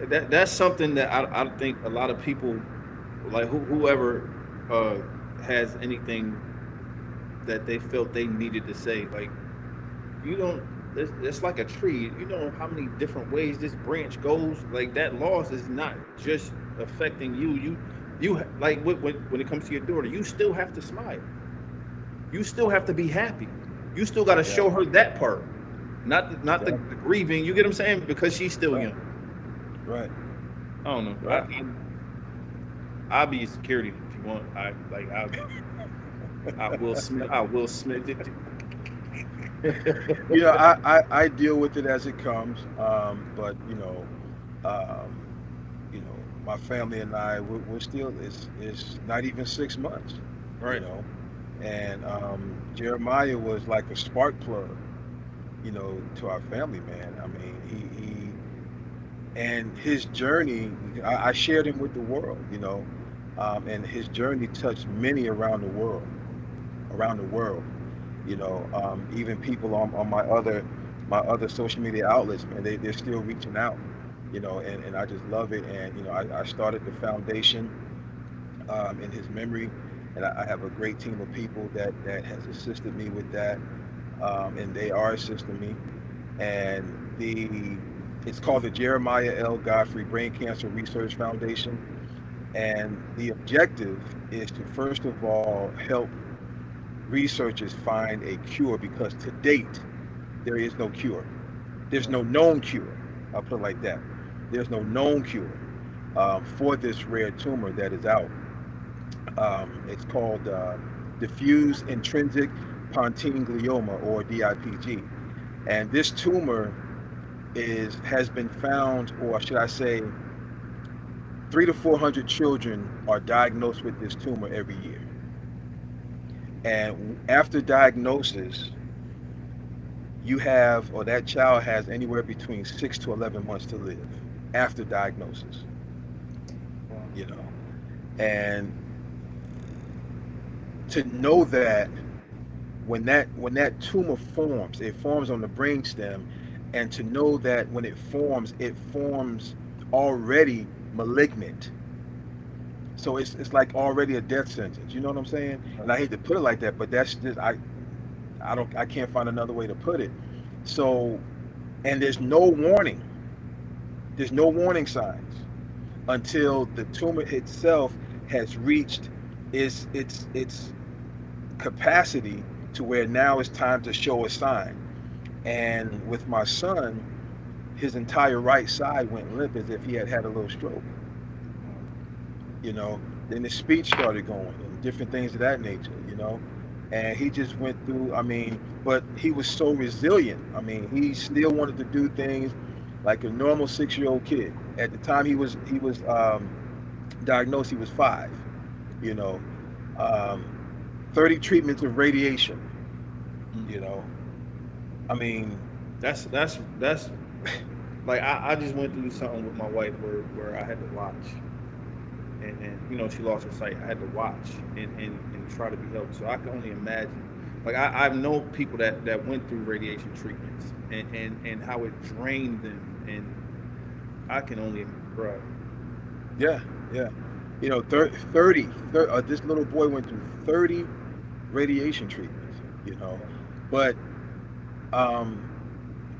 Speaker 5: that's something that I think a lot of people like whoever uh has anything that they felt they needed to say, like you don't it's like a tree. You know how many different ways this branch goes. Like that loss is not just affecting you. You like when it comes to your daughter, you still have to smile. You still have to be happy. You still got to show
Speaker 3: Exactly.
Speaker 5: her that part, not the
Speaker 3: Exactly.
Speaker 5: grieving. You get what I'm saying? Because she's still
Speaker 3: Right.
Speaker 5: young.
Speaker 3: Right.
Speaker 5: I don't know.
Speaker 3: Right.
Speaker 5: I'll be security if you want. I will smith. I will smith it.
Speaker 3: You know, I deal with it as it comes. But um, you know, my family and I, we're still, it's not even 6 months. You
Speaker 5: Right.
Speaker 3: know, and Jeremiah was like a spark plug, you know, to our family, man. I mean, he and his journey, I shared him with the world, you know, and his journey touched many around the world. You know, even people on my other social media outlets, man, they're still reaching out. You know, and I just love it. And you know, I started the foundation in his memory, and I have a great team of people that has assisted me with that, and they are assisting me. And it's called the Jeremiah L. Godfrey Brain Cancer Research Foundation, and the objective is to first of all help researchers find a cure, because to date there is no cure. There's no known cure. I'll put it like that. There's no known cure for this rare tumor that is out. It's called diffuse intrinsic pontine glioma, or DIPG, and this tumor has been found, or should I say, 300 to 400 children are diagnosed with this tumor every year. And after diagnosis, you have, or that child has, anywhere between 6 to 11 months to live after diagnosis. You know, and to know that when that tumor forms, it forms on the brainstem, and to know that when it forms already malignant. So it's like already a death sentence. You know what I'm saying? And I hate to put it like that, but that's just I can't find another way to put it. So, and there's no warning. There's no warning signs until the tumor itself has reached its capacity, to where now it's time to show a sign. And with my son, his entire right side went limp, as if he had had a little stroke. You know, then his speech started going and different things of that nature, you know. And he just went through, I mean, but he was so resilient. I mean, he still wanted to do things like a normal 6-year-old kid. At the time he was diagnosed, he was 5, you know. 30 treatments of radiation, you know. I mean,
Speaker 5: That's like, I just went through something with my wife where I had to watch, and you know, she lost her sight. I had to watch and try to be helped. So I can only imagine. Like, I've known people that went through radiation treatments and how it drained them, and I can only, bro.
Speaker 3: yeah, yeah. You know, 30 this little boy went through 30 radiation treatments, you know. But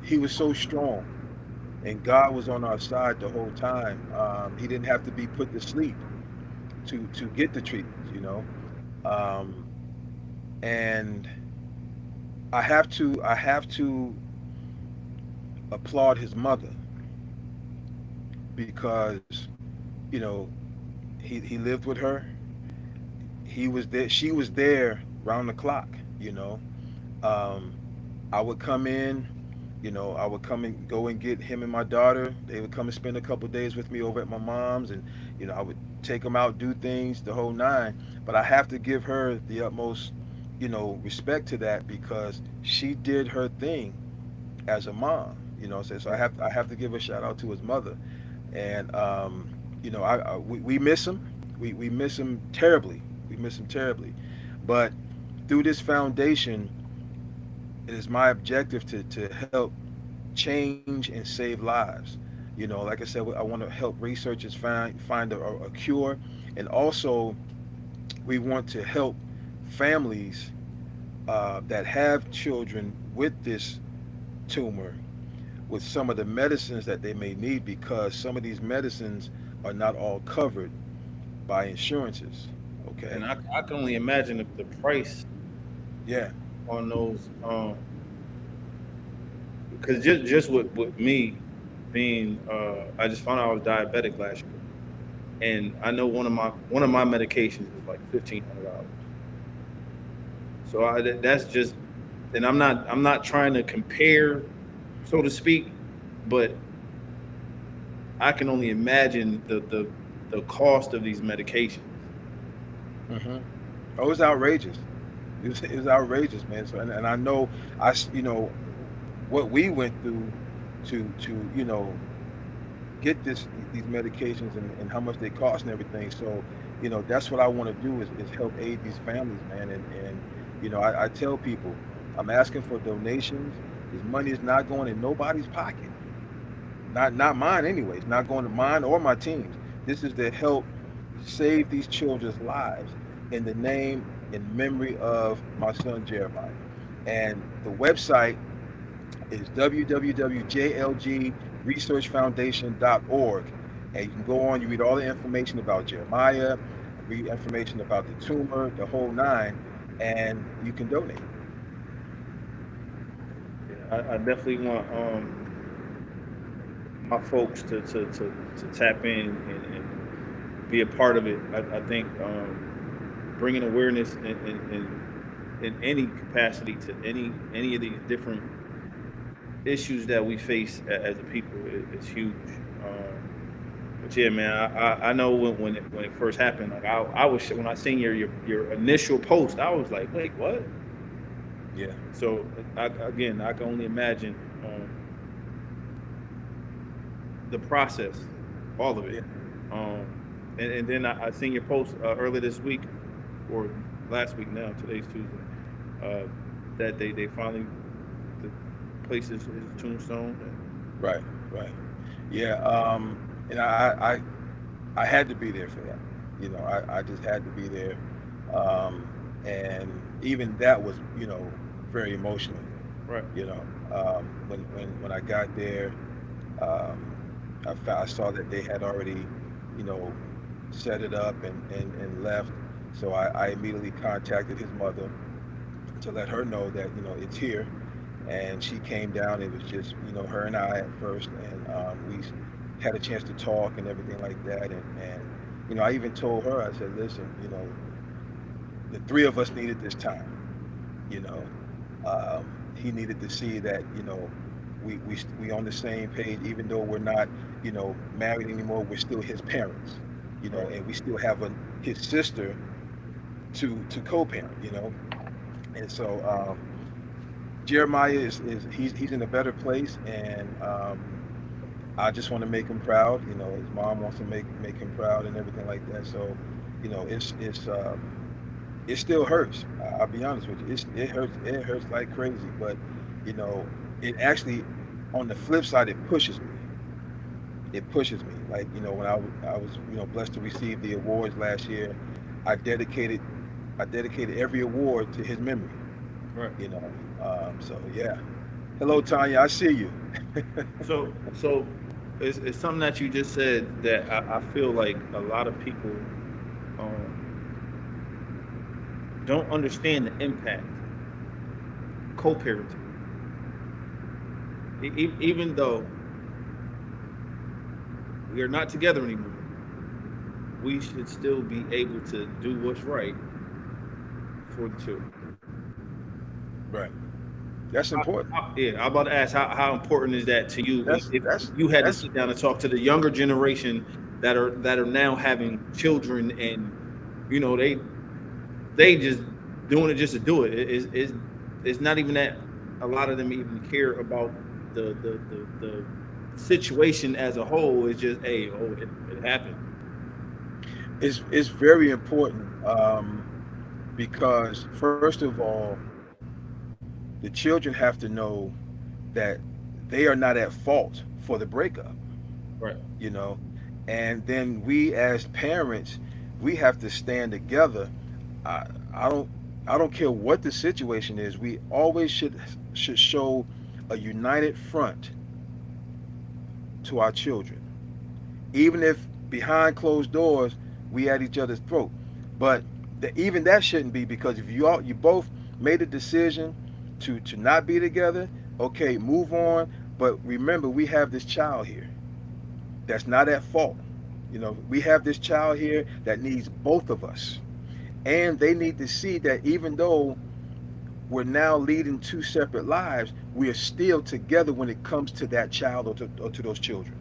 Speaker 3: he was so strong, and God was on our side the whole time. He didn't have to be put to sleep to get the treatments, you know. And I have to applaud his mother, because, you know, he lived with her. He was there. She was there round the clock, you know. I would come in, you know, I would come and go and get him and my daughter. They would come and spend a couple of days with me over at my mom's, and, you know, I would take them out, do things, the whole nine. But I have to give her the utmost, you know, respect to that, because she did her thing as a mom, you know. So I have to give a shout out to his mother. And you know, we miss him. We miss him terribly. We miss him terribly. But through this foundation, it is my objective to help change and save lives. You know, like I said, I want to help researchers find a cure, and also we want to help families that have children with this tumor with some of the medicines that they may need, because some of these medicines are not all covered by insurances. Okay.
Speaker 5: And I can only imagine the price
Speaker 3: Yeah.
Speaker 5: on those, because just with me being, I just found out I was diabetic last year, and I know one of my medications is like $1,500. So that's just, and I'm not trying to compare, so to speak, but I can only imagine the cost of these medications.
Speaker 3: Hmm. Oh, it was outrageous. It was outrageous, man. So, and I know, you know, what we went through to you know, get these medications, and how much they cost and everything. So, you know, that's what I want to do, is help aid these families, man. And you know, I tell people, I'm asking for donations. This money is not going in nobody's pocket. Not mine anyway. It's not going to mine or my team's. This is to help save these children's lives in the name and memory of my son Jeremiah. And the website is www.jlgresearchfoundation.org. And you can go on, you read all the information about Jeremiah, read information about the tumor, the whole nine. and you can donate.
Speaker 5: Yeah, I definitely want my folks to tap in and be a part of it. I think bringing awareness in any capacity to any of these different issues that we face as a people is huge. But yeah, man, I know when it first happened, like I was when I seen your initial post, I was like, wait, what?
Speaker 3: Yeah.
Speaker 5: So again, I can only imagine the process, all of it.
Speaker 3: Yeah.
Speaker 5: And then I seen your post earlier this week or last week now. Today's Tuesday. That they finally the place his tombstone.
Speaker 3: Right. Right. Yeah. And I had to be there for that. You know, I just had to be there. And even that was, very emotional.
Speaker 5: Right.
Speaker 3: You know, when I got there, I saw that they had already, you know, set it up and left. So I immediately contacted his mother to let her know that, it's here. And she came down. It was just, her and I at first. And we had a chance to talk and everything like that. And I even told her, I said, listen, the three of us needed this time. You know, he needed to see that, we on the same page, even though we're not, married anymore. We're still his parents, and we still have his sister to co-parent, and so Jeremiah he's in a better place, and I just want to make him proud. His mom wants to make him proud and everything like that. So, it still hurts. I'll be honest with you. It hurts. It hurts like crazy. But it actually, on the flip side, it pushes me. It pushes me. Like when I was blessed to receive the awards last year, I dedicated every award to his memory.
Speaker 5: Right.
Speaker 3: So yeah. Hello, Tanya. I see you.
Speaker 5: So it's something that you just said that I feel like a lot of people don't understand the impact co-parenting. Even though we are not together anymore, we should still be able to do what's right for the children.
Speaker 3: Right. That's important.
Speaker 5: I'm about to ask how important is that to you? If you had to sit down and talk to the younger generation that are now having children, and they just doing it just to do it. It's not even that a lot of them even care about the situation as a whole. It's just it happened.
Speaker 3: It's very important because first of all, the children have to know that they are not at fault for the breakup.
Speaker 5: Right.
Speaker 3: And then we as parents, we have to stand together. I don't care what the situation is. We always should show a united front to our children, even if behind closed doors we at each other's throat. But even that shouldn't be, because if you both made a decision to not be together, okay, move on. But remember, we have this child here that's not at fault. We have this child here that needs both of us. And they need to see that even though we're now leading two separate lives, we are still together when it comes to that child or to those children.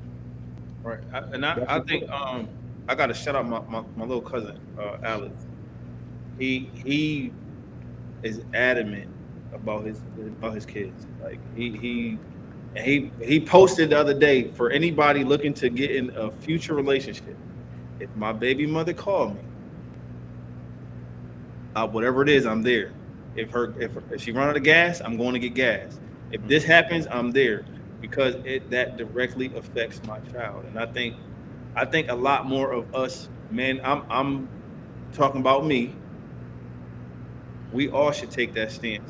Speaker 5: Right. I think I got to shout out my little cousin, Alex. He is adamant about his kids. Like he posted the other day, for anybody looking to get in a future relationship, if my baby mother called me, whatever it is, I'm there. If she run out of gas, I'm going to get gas. If this happens, I'm there, because that directly affects my child. And I think a lot more of us, man, I'm talking about me. We all should take that stance,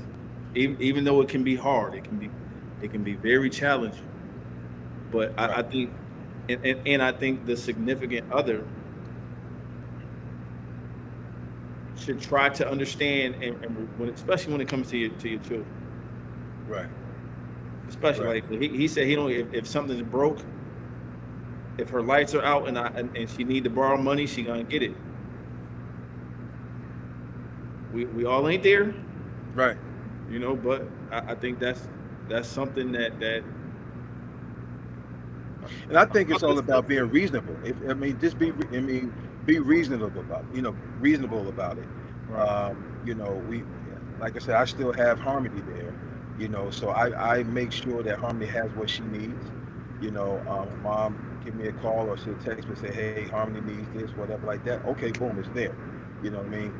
Speaker 5: even though it can be hard. It can be very challenging. But right. I think, and I think the significant other should try to understand, and especially when it comes to your children.
Speaker 3: Right.
Speaker 5: Especially
Speaker 3: Right.
Speaker 5: like he said, he don't if something's broke, if her lights are out and she need to borrow money, she gonna get it. We all ain't there,
Speaker 3: Right.
Speaker 5: you know, but I think that's something that
Speaker 3: And I think it's all about being reasonable. Just be reasonable about, reasonable about it.
Speaker 5: Right.
Speaker 3: We, like I said, I still have Harmony there, so I make sure that Harmony has what she needs. Mom give me a call or she'll text me and say, hey, Harmony needs this, whatever like that. Okay, boom, it's there. You know what I mean?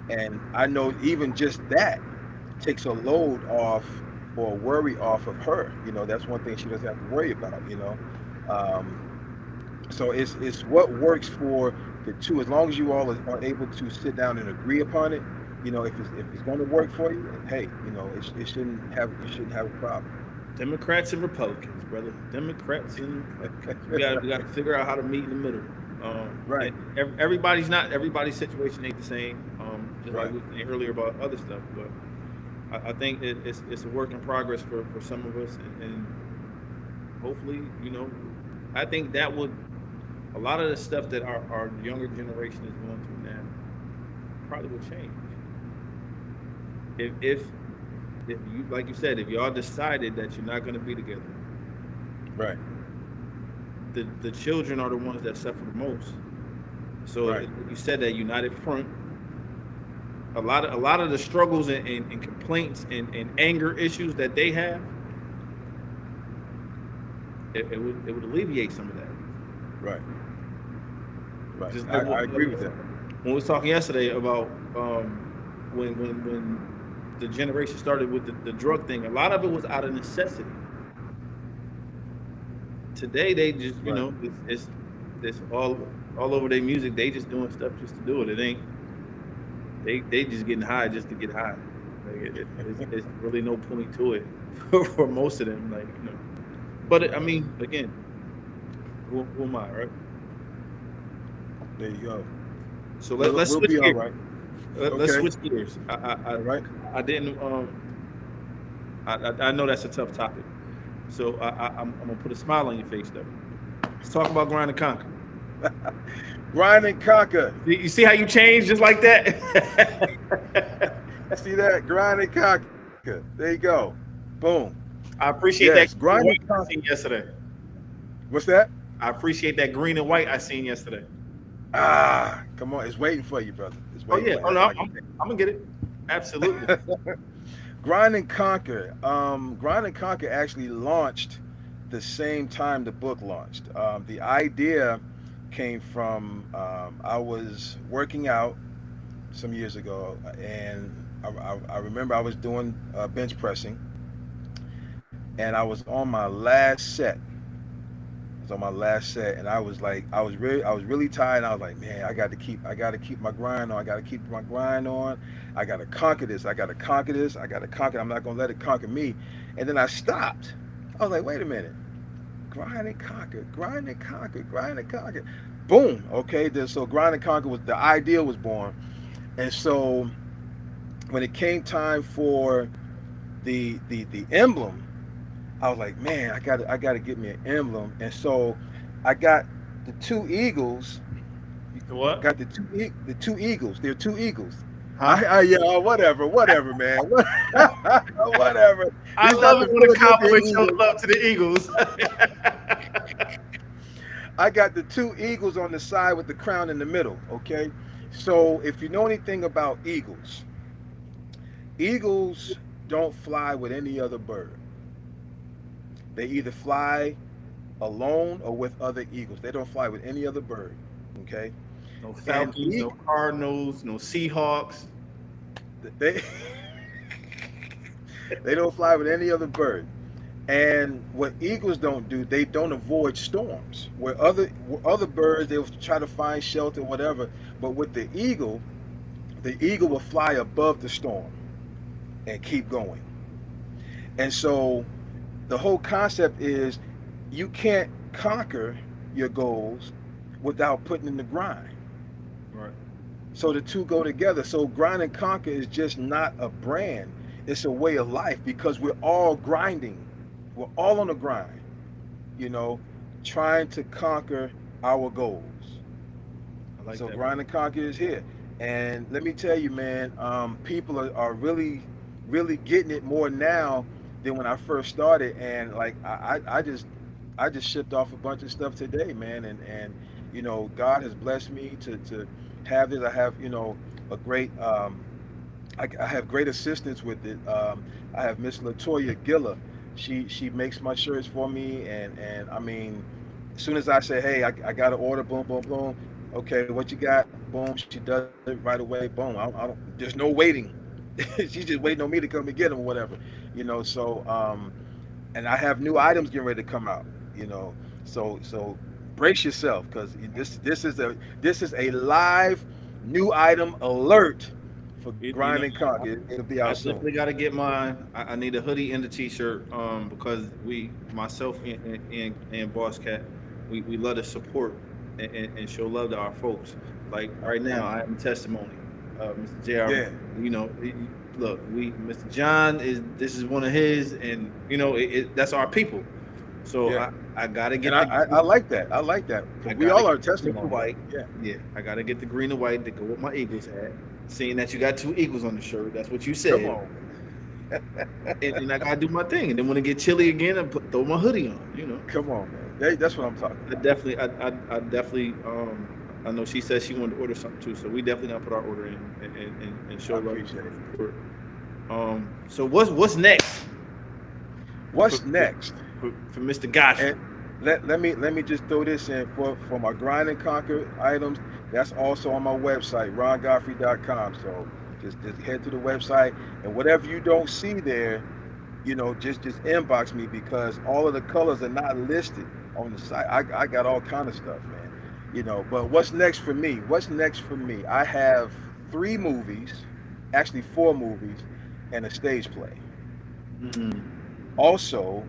Speaker 3: And I know even just that takes a load off or a worry off of her. That's one thing she doesn't have to worry about. So it's what works for the two. As long as you all are able to sit down and agree upon it, if it's going to work for you, hey, you shouldn't have a problem.
Speaker 5: Democrats and Republicans, brother. Democrats and we got to figure out how to meet in the middle.
Speaker 3: Right.
Speaker 5: Everybody's situation ain't the same. Just
Speaker 3: Right.
Speaker 5: like we were saying earlier about other stuff, but I think it's a work in progress for some of us, and hopefully, I think that would a lot of the stuff that our younger generation is going through now probably would change if you, like you said, if y'all decided that you're not going to be together.
Speaker 3: Right.
Speaker 5: The children are the ones that suffer the most. So
Speaker 3: Right.
Speaker 5: You said that united front. A lot of the struggles and complaints and anger issues that they have, it would alleviate some of that.
Speaker 3: Right. Right.
Speaker 5: Just
Speaker 3: I agree with that.
Speaker 5: When we was talking yesterday about when the generation started with the drug thing, a lot of it was out of necessity. Today they just
Speaker 3: Right.
Speaker 5: it's all over their music. They just doing stuff just to do it. It ain't they just getting high just to get high. Like it's really no point to it for most of them. Like but I mean, again, who am I, right?
Speaker 3: There you go.
Speaker 5: So let's
Speaker 3: We'll
Speaker 5: switch
Speaker 3: be all
Speaker 5: gears.
Speaker 3: right.
Speaker 5: Let's
Speaker 3: Okay.
Speaker 5: switch gears.
Speaker 3: Right.
Speaker 5: I didn't. I know that's a tough topic, so I'm gonna put a smile on your face though. Let's talk about grind and conquer.
Speaker 3: Grind and conquer.
Speaker 5: You see how you changed just like that?
Speaker 3: See that? Grind and conquer. There you go. Boom.
Speaker 5: I appreciate
Speaker 3: Yes,
Speaker 5: that
Speaker 3: grind
Speaker 5: green
Speaker 3: and
Speaker 5: and white I
Speaker 3: conquer.
Speaker 5: seen yesterday.
Speaker 3: What's that?
Speaker 5: I appreciate that green and white I seen yesterday.
Speaker 3: Come on. It's waiting for you, brother. It's
Speaker 5: Oh
Speaker 3: waiting
Speaker 5: yeah.
Speaker 3: for
Speaker 5: Oh
Speaker 3: you.
Speaker 5: no,
Speaker 3: That's
Speaker 5: I'm gonna get it. Absolutely.
Speaker 3: Grind and Conquer. Grind and Conquer actually launched the same time the book launched. The idea came from I was working out some years ago, and I remember I was doing bench pressing, and I was on my last set. And I was really tired. And I was like, man, I got to keep my grind on. I got to keep my grind on. I got to conquer this. I got to conquer this. I got to conquer. I'm not gonna let it conquer me. And then I stopped. I was like, wait a minute. Grind and conquer. Grind and conquer. Grind and conquer. Boom. Okay. So grind and conquer was the idea was born. And so when it came time for the emblem, I was like, man, I gotta get me an emblem. And so I got the two eagles.
Speaker 5: What?
Speaker 3: Got the two eagles. They're two eagles.
Speaker 5: Huh?
Speaker 3: Yeah, whatever, man. Whatever.
Speaker 5: I
Speaker 3: These
Speaker 5: love
Speaker 3: not
Speaker 5: it when the
Speaker 3: Philadelphia
Speaker 5: compliment shows
Speaker 3: Eagles.
Speaker 5: love to the Eagles.
Speaker 3: I got the two eagles on the side with the crown in the middle. Okay. So if you know anything about eagles, eagles don't fly with any other bird. They either fly alone or with other eagles. They don't fly with any other bird. Okay.
Speaker 5: No Falcons, no Cardinals, no Seahawks.
Speaker 3: They they don't fly with any other bird. And what eagles don't do, they don't avoid storms. Where other birds, they'll try to find shelter, whatever. But with the eagle will fly above the storm and keep going. And so the whole concept is you can't conquer your goals without putting in the grind.
Speaker 5: Right.
Speaker 3: So the two go together. So grind and conquer is just not a brand. It's a way of life because we're all grinding. We're all on the grind, you know, trying to conquer our goals.
Speaker 5: I like
Speaker 3: So
Speaker 5: that.
Speaker 3: grind and conquer is here. And let me tell you, man, people are really, really getting it more now than when I first started. And like I just shipped off a bunch of stuff today, man. And you know, God has blessed me to have this. I have, you know, a great I have great assistance with it. I have Miss Latoya Gilla. She makes my shirts for me, and I mean, as soon as I say, hey, I got an order, boom, boom, boom. Okay, what you got? Boom, she does it right away. Boom. I don't. There's no waiting. She's just waiting on me to come and get them or whatever, you know. So, and I have new items getting ready to come out, you know. So brace yourself because this is a live new item alert for
Speaker 5: You
Speaker 3: Grind
Speaker 5: know,
Speaker 3: and Conquer. It'll be
Speaker 5: I
Speaker 3: out soon.
Speaker 5: definitely got to get mine. I need a hoodie and a t-shirt because myself and Boss Cat, we love to support and show love to our folks. Like right now, I am a testimony. Mr. JR,
Speaker 3: Yeah,
Speaker 5: you know, look, Mr. John this is one of his, and you know, that's our people. So
Speaker 3: yeah.
Speaker 5: I gotta
Speaker 3: And
Speaker 5: get the
Speaker 3: I like that. I like that.
Speaker 5: I
Speaker 3: We
Speaker 5: gotta
Speaker 3: all are
Speaker 5: get the green and
Speaker 3: testimony.
Speaker 5: white.
Speaker 3: Yeah.
Speaker 5: Yeah, I gotta get the green and white to go with my Eagles hat. Seeing that you got two Eagles on the shirt, that's what you
Speaker 3: Come
Speaker 5: said.
Speaker 3: on.
Speaker 5: And I gotta do my thing. And then when it get chilly again, throw my hoodie on. You know,
Speaker 3: Come on, man. That's what I'm talking about.
Speaker 5: I definitely. I know she said she wanted to order something too, so we definitely gotta put our order in and
Speaker 3: I
Speaker 5: show love.
Speaker 3: appreciate it.
Speaker 5: So what's next
Speaker 3: What's next?
Speaker 5: for Mr. Godfrey?
Speaker 3: And let me just throw this in for my Grind and Conquer items. That's also on my website, rongodfrey.com. So just head to the website and whatever you don't see there, you know, just inbox me because all of the colors are not listed on the site. I got all kind of stuff, man. You know, but what's next for me? What's next for me? I have 3 movies, actually 4 movies, and a stage play.
Speaker 5: Mm-hmm.
Speaker 3: Also,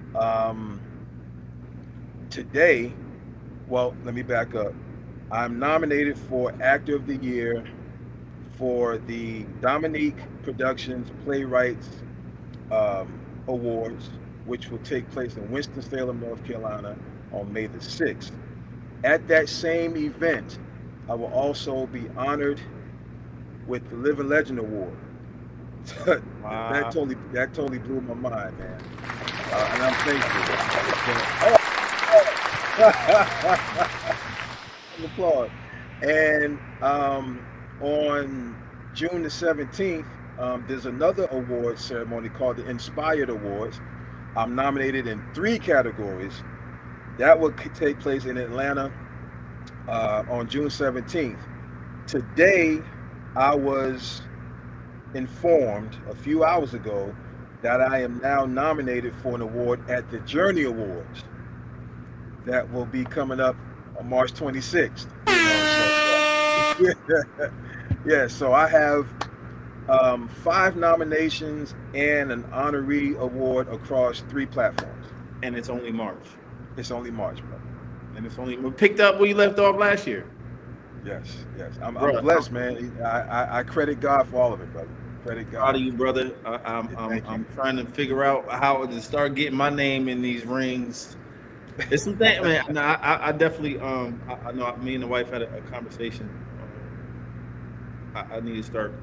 Speaker 3: today, well, let me back up. I'm nominated for Actor of the Year for the Dominique Productions Playwrights Awards, which will take place in Winston-Salem, North Carolina on May the 6th. At that same event, I will also be honored with the Living Legend Award.
Speaker 5: Wow.
Speaker 3: that totally blew my mind, man. And I'm thankful. Applaud. And on June the 17th, there's another award ceremony called the Inspired Awards. I'm nominated in 3 categories. That will take place in Atlanta on June 17th. Today, I was informed a few hours ago that I am now nominated for an award at the Journey Awards that will be coming up on March 26th. Yeah, so I have 5 nominations and an honoree award across 3 platforms.
Speaker 5: And it's only March.
Speaker 3: It's only March, bro.
Speaker 5: And it's only picked up where you left off last year.
Speaker 3: Yes. I'm
Speaker 5: Bruh,
Speaker 3: blessed, man. I credit God for all of it, brother. Credit God.
Speaker 5: Proud of you, brother. I'm trying to figure out how to start getting my name in these rings. It's some thing, man. No, I definitely I know me and the wife had a conversation. I need to start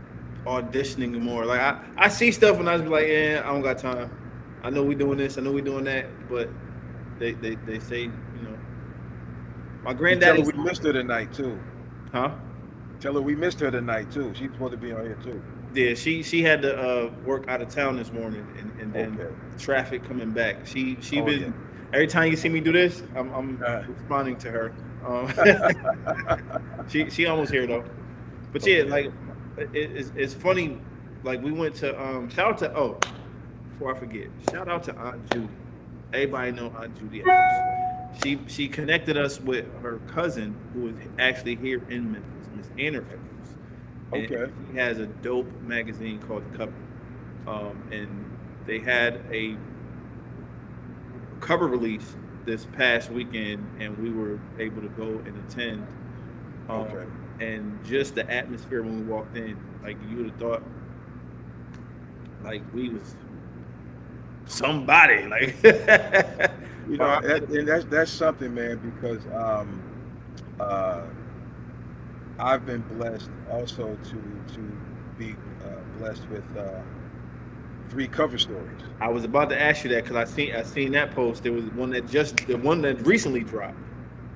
Speaker 5: auditioning more. Like I see stuff and I just be like, yeah, I don't got time. I know we doing this, I know we doing that, but they say, you know, my granddaddy.
Speaker 3: Tell her we missed her tonight too.
Speaker 5: Huh?
Speaker 3: Tell her we missed her tonight too. She's supposed to be on here too.
Speaker 5: Yeah, she had to work out of town this morning, and then traffic coming back. She been every time you see me do this, I'm responding to her. She almost here though, but yeah, like it's funny. Like we went to shout out to before I forget, shout out to Aunt Judy. Everybody know Aunt Judy Evans. She connected us with her cousin who is actually here in Memphis, Miss Anna Evans. And he has a dope magazine called The Cover. And they had a cover release this past weekend, and we were able to go and attend. and just the atmosphere when we walked in, like you would have thought, like we was somebody, like you know.
Speaker 3: And that's something, man, because uh, I've been blessed also to be blessed with 3 cover stories.
Speaker 5: I was about to ask you that because I seen that post. There was the one that recently dropped.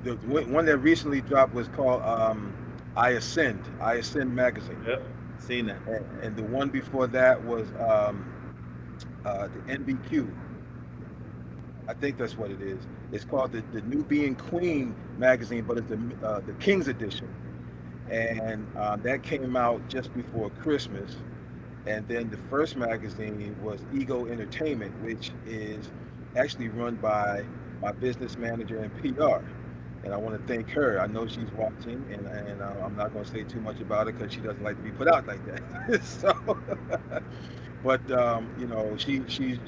Speaker 3: The one that recently dropped was called I Ascend magazine.
Speaker 5: Yep, seen that.
Speaker 3: And the one before that was the NBQ. I think that's what it is. It's called the Nubian Queen magazine, but it's the King's edition. And that came out just before Christmas. And then the first magazine was Ego Entertainment, which is actually run by my business manager and PR. And I want to thank her. I know she's watching, and I'm not going to say too much about it because she doesn't like to be put out like that. So, but you know, she's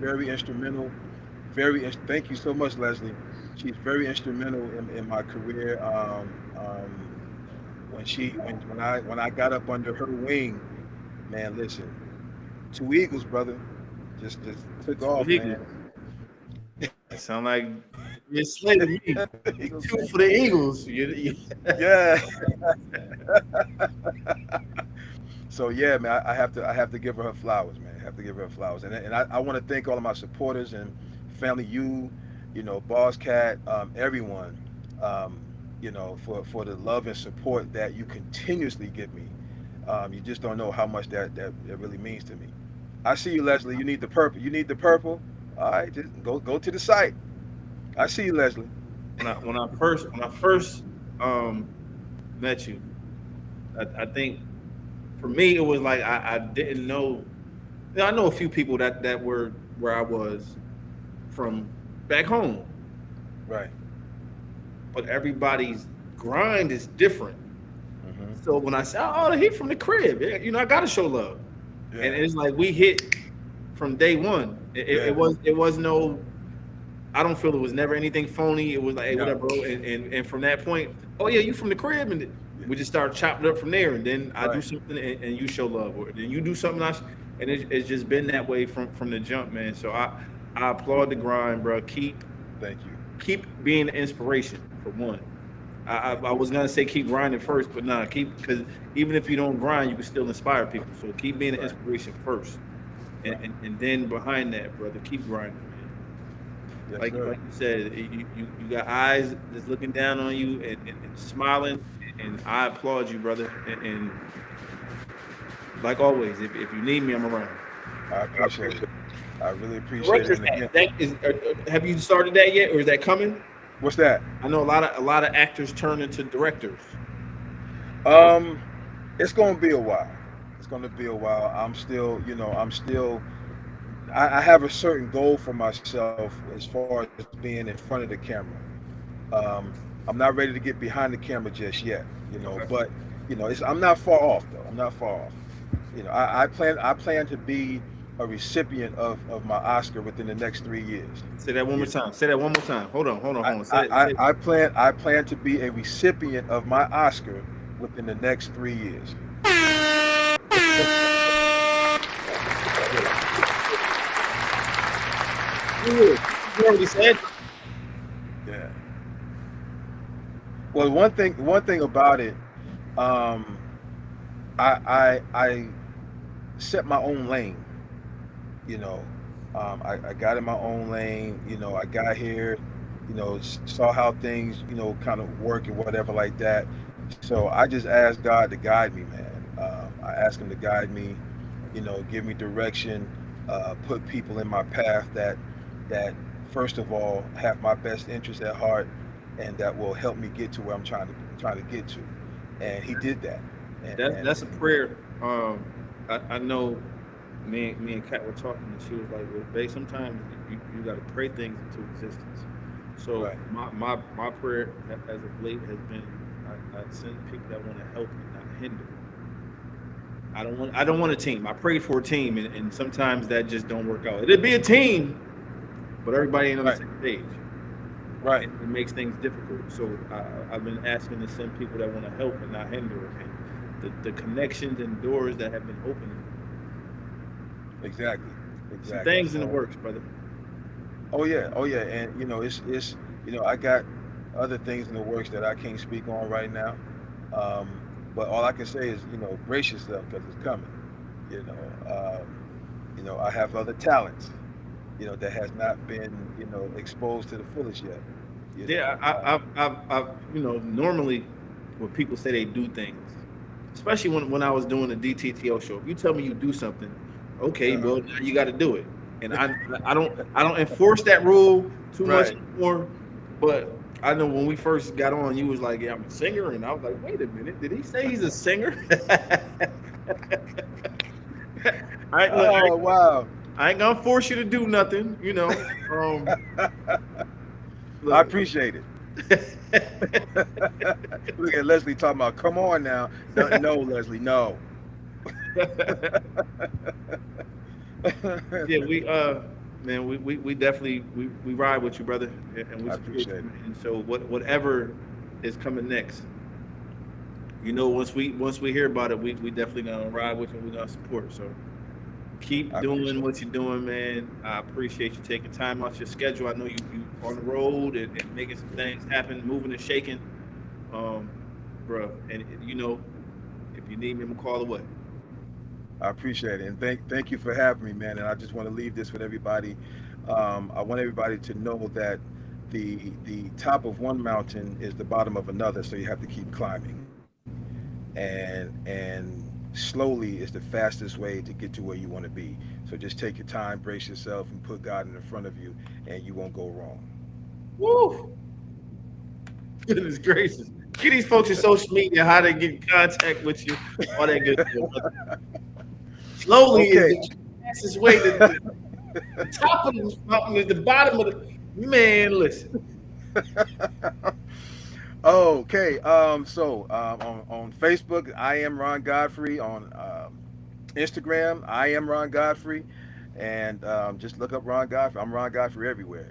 Speaker 3: very instrumental. Thank you so much, Leslie. She's very instrumental in my career. When I got up under her wing, man, listen, 2 Eagles, brother, just took off, man.
Speaker 5: Sound like you're slaying me. 2 for the Eagles.
Speaker 3: Yeah. So yeah, man, I have to give her flowers, man. I have to give her flowers, and I want to thank all of my supporters and family, you know, Boss Cat, everyone, you know, for the love and support that you continuously give me. You just don't know how much that really means to me. I see you, Leslie. You need the purple. All right, just go to the site. I see you, Leslie.
Speaker 5: When I first met you, I think for me it was like I didn't know. You know, I know a few people that were where I was from back home,
Speaker 3: Right.
Speaker 5: but everybody's grind is different.
Speaker 3: Mm-hmm.
Speaker 5: So when I say, "Oh, he from the crib," you know, I gotta show love,
Speaker 3: Yeah.
Speaker 5: and it's like we hit from day one. It was no. I don't feel it was never anything phony. It was like, hey,
Speaker 3: No.
Speaker 5: what up, bro? And from that point, oh yeah, you from the crib, and we just started chopping up from there. And then I do
Speaker 3: Right.
Speaker 5: something, and you show love, or then you do something else, and it's just been that way from the jump, man. So I applaud the grind, bro.
Speaker 3: Thank you.
Speaker 5: Keep being an inspiration for one. I was gonna say keep grinding first, but nah, because even if you don't grind, you can still inspire people. So keep being an
Speaker 3: Right.
Speaker 5: inspiration first, and then behind that, brother, keep grinding, man.
Speaker 3: Yes,
Speaker 5: Like
Speaker 3: sir.
Speaker 5: you said, you got eyes that's looking down on you and smiling, and I applaud you, brother. And like always, if you need me, I'm around.
Speaker 3: I appreciate it. I really appreciate it. And again,
Speaker 5: Have you started that yet, or is that coming?
Speaker 3: what's that?
Speaker 5: I know a lot of actors turn into directors.
Speaker 3: It's gonna be a while. It's gonna be a while. I'm still, you know, I have a certain goal for myself as far as being in front of the camera. I'm not ready to get behind the camera just yet, you know, but you know, I'm not far off though. I'm not far off. You know, I plan to be a recipient of my Oscar within the next 3 years.
Speaker 5: Say that one more time. Say that one more time. Hold on.
Speaker 3: I plan to be a recipient of my Oscar within the next 3 years.
Speaker 5: You already said.
Speaker 3: Yeah. Well, one thing about it, I set my own lane. You know, I got in my own lane. You know, I got here. You know, saw how things, you know, kind of work and whatever like that. So I just asked God to guide me, man. I asked Him to guide me. You know, give me direction. Put people in my path that first of all have my best interest at heart, and that will help me get to where I'm trying to get to. And He did that. And
Speaker 5: That's a prayer. I know me and Kat were talking, and she was like, well, babe, sometimes you got to pray things into existence. So
Speaker 3: Right.
Speaker 5: my prayer as of late has been, I send people that want to help and not hinder. I don't want a team. I prayed for a team, and sometimes that just don't work out. It'd be a team, but everybody ain't on the
Speaker 3: Right.
Speaker 5: same page.
Speaker 3: Right.
Speaker 5: and it makes things difficult. So I've been asking to send people that want to help and not hinder, and the connections and doors that have been opening.
Speaker 3: Exactly.
Speaker 5: Some
Speaker 3: Exactly.
Speaker 5: things in the
Speaker 3: So,
Speaker 5: works, brother.
Speaker 3: oh yeah, oh yeah, and it's I got other things in the works that I can't speak on right now. Um, but all I can say is, brace yourself because it's coming. You know, I have other talents, that has not been, exposed to the fullest yet. You
Speaker 5: Yeah,
Speaker 3: know,
Speaker 5: normally when people say they do things, especially when I was doing the DTTO show, if you tell me you do something, okay,
Speaker 3: uh-huh.
Speaker 5: well now you got to do it, and I don't enforce that rule too much
Speaker 3: Right.
Speaker 5: anymore. But I know when we first got on, you was like, "Yeah, I'm a singer," and I was like, "Wait a minute, did he say he's a singer?" Look,
Speaker 3: Oh wow.
Speaker 5: I ain't gonna force you to do nothing,
Speaker 3: I
Speaker 5: Look.
Speaker 3: appreciate it. Look at Leslie talking about, come on now. No, no, Leslie, no.
Speaker 5: Yeah, man, we definitely we ride with you, brother, and we
Speaker 3: I
Speaker 5: support
Speaker 3: appreciate
Speaker 5: you.
Speaker 3: it.
Speaker 5: And so whatever is coming next, once we hear about it, we definitely gonna ride with you. And we gonna support. So keep
Speaker 3: I
Speaker 5: doing
Speaker 3: appreciate it.
Speaker 5: what you're doing, man. I appreciate you taking time out your schedule. I know you on the road and making some things happen, moving and shaking, um, bro. And if you need me, I'm gonna call away.
Speaker 3: I appreciate it. And thank you for having me, man. And I just want to leave this with everybody. I want everybody to know that the top of one mountain is the bottom of another, so you have to keep climbing. And slowly is the fastest way to get to where you want to be. So just take your time, brace yourself, and put God in front of you, and you won't go wrong.
Speaker 5: Woo! Goodness gracious. Get these folks in social media, how they get in contact with you, all that good stuff. Slowly is
Speaker 3: Okay.
Speaker 5: the fastest way to the top of the mountain is the bottom of the man. Listen,
Speaker 3: Okay. On Facebook, I am Ron Godfrey. On Instagram, I am Ron Godfrey. And just look up Ron Godfrey. I'm Ron Godfrey everywhere.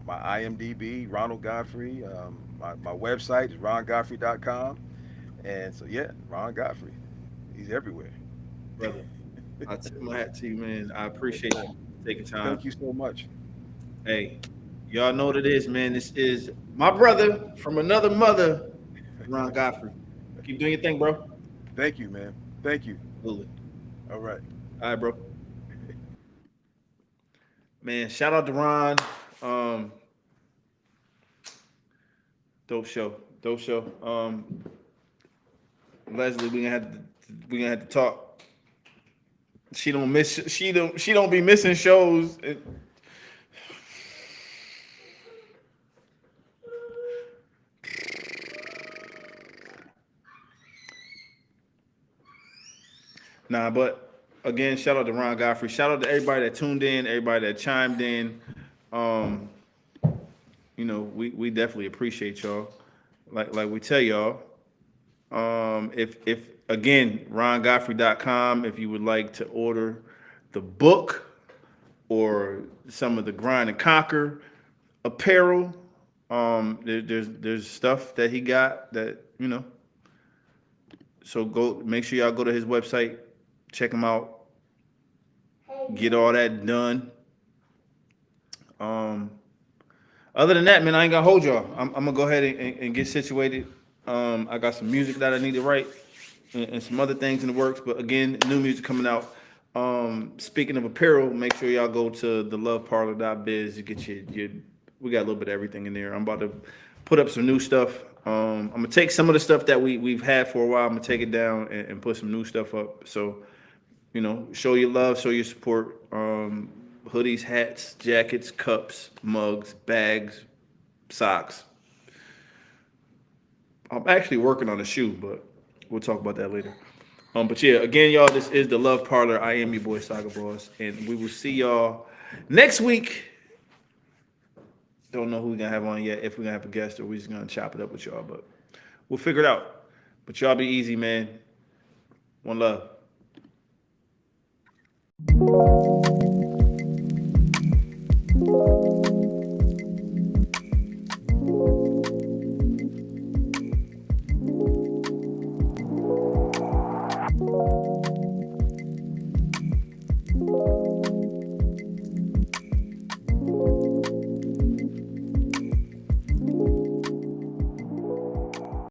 Speaker 3: My IMDb, Ronald Godfrey. My website is rongodfrey.com. And so, yeah, Ron Godfrey. He's everywhere.
Speaker 5: brother, I tip my hat to you, man. I appreciate you taking time.
Speaker 3: Thank you so much.
Speaker 5: Hey, y'all know what it is, man. This is my brother from another mother, Ron Godfrey. Keep doing your thing, bro.
Speaker 3: Thank you, man. Thank you.
Speaker 5: Absolutely.
Speaker 3: All right.
Speaker 5: All right, bro. Man, shout out to Ron. Um, dope show. Dope show. Leslie, we gonna have to talk. She don't be missing shows. Nah, but again, shout out to Ron Godfrey. Shout out to everybody that tuned in, everybody that chimed in. Um, we definitely appreciate y'all. Like we tell y'all. If again, rongodfrey.com, if you would like to order the book or some of the Grind and Conquer apparel, there's stuff that he got that. So make sure y'all go to his website, check him out, get all that done. Other than that, man, I ain't gonna hold y'all. I'm gonna go ahead and get situated. I got some music that I need to write and some other things in the works. But again, new music coming out. Speaking of apparel, make sure y'all go to theloveparlor.biz to get your. We got a little bit of everything in there. I'm about to put up some new stuff. I'm gonna take some of the stuff that we've had for a while. I'm gonna take it down and put some new stuff up. So, show your love, show your support. Hoodies, hats, jackets, cups, mugs, bags, socks. I'm actually working on a shoe, but we'll talk about that later. But yeah, again, y'all, this is the Love Parlor. I am your boy Saga Boss, and we will see y'all next week. Don't know who we're gonna have on yet, if we're gonna have a guest or we're just gonna chop it up with y'all, but we'll figure it out. But y'all be easy, man. One love.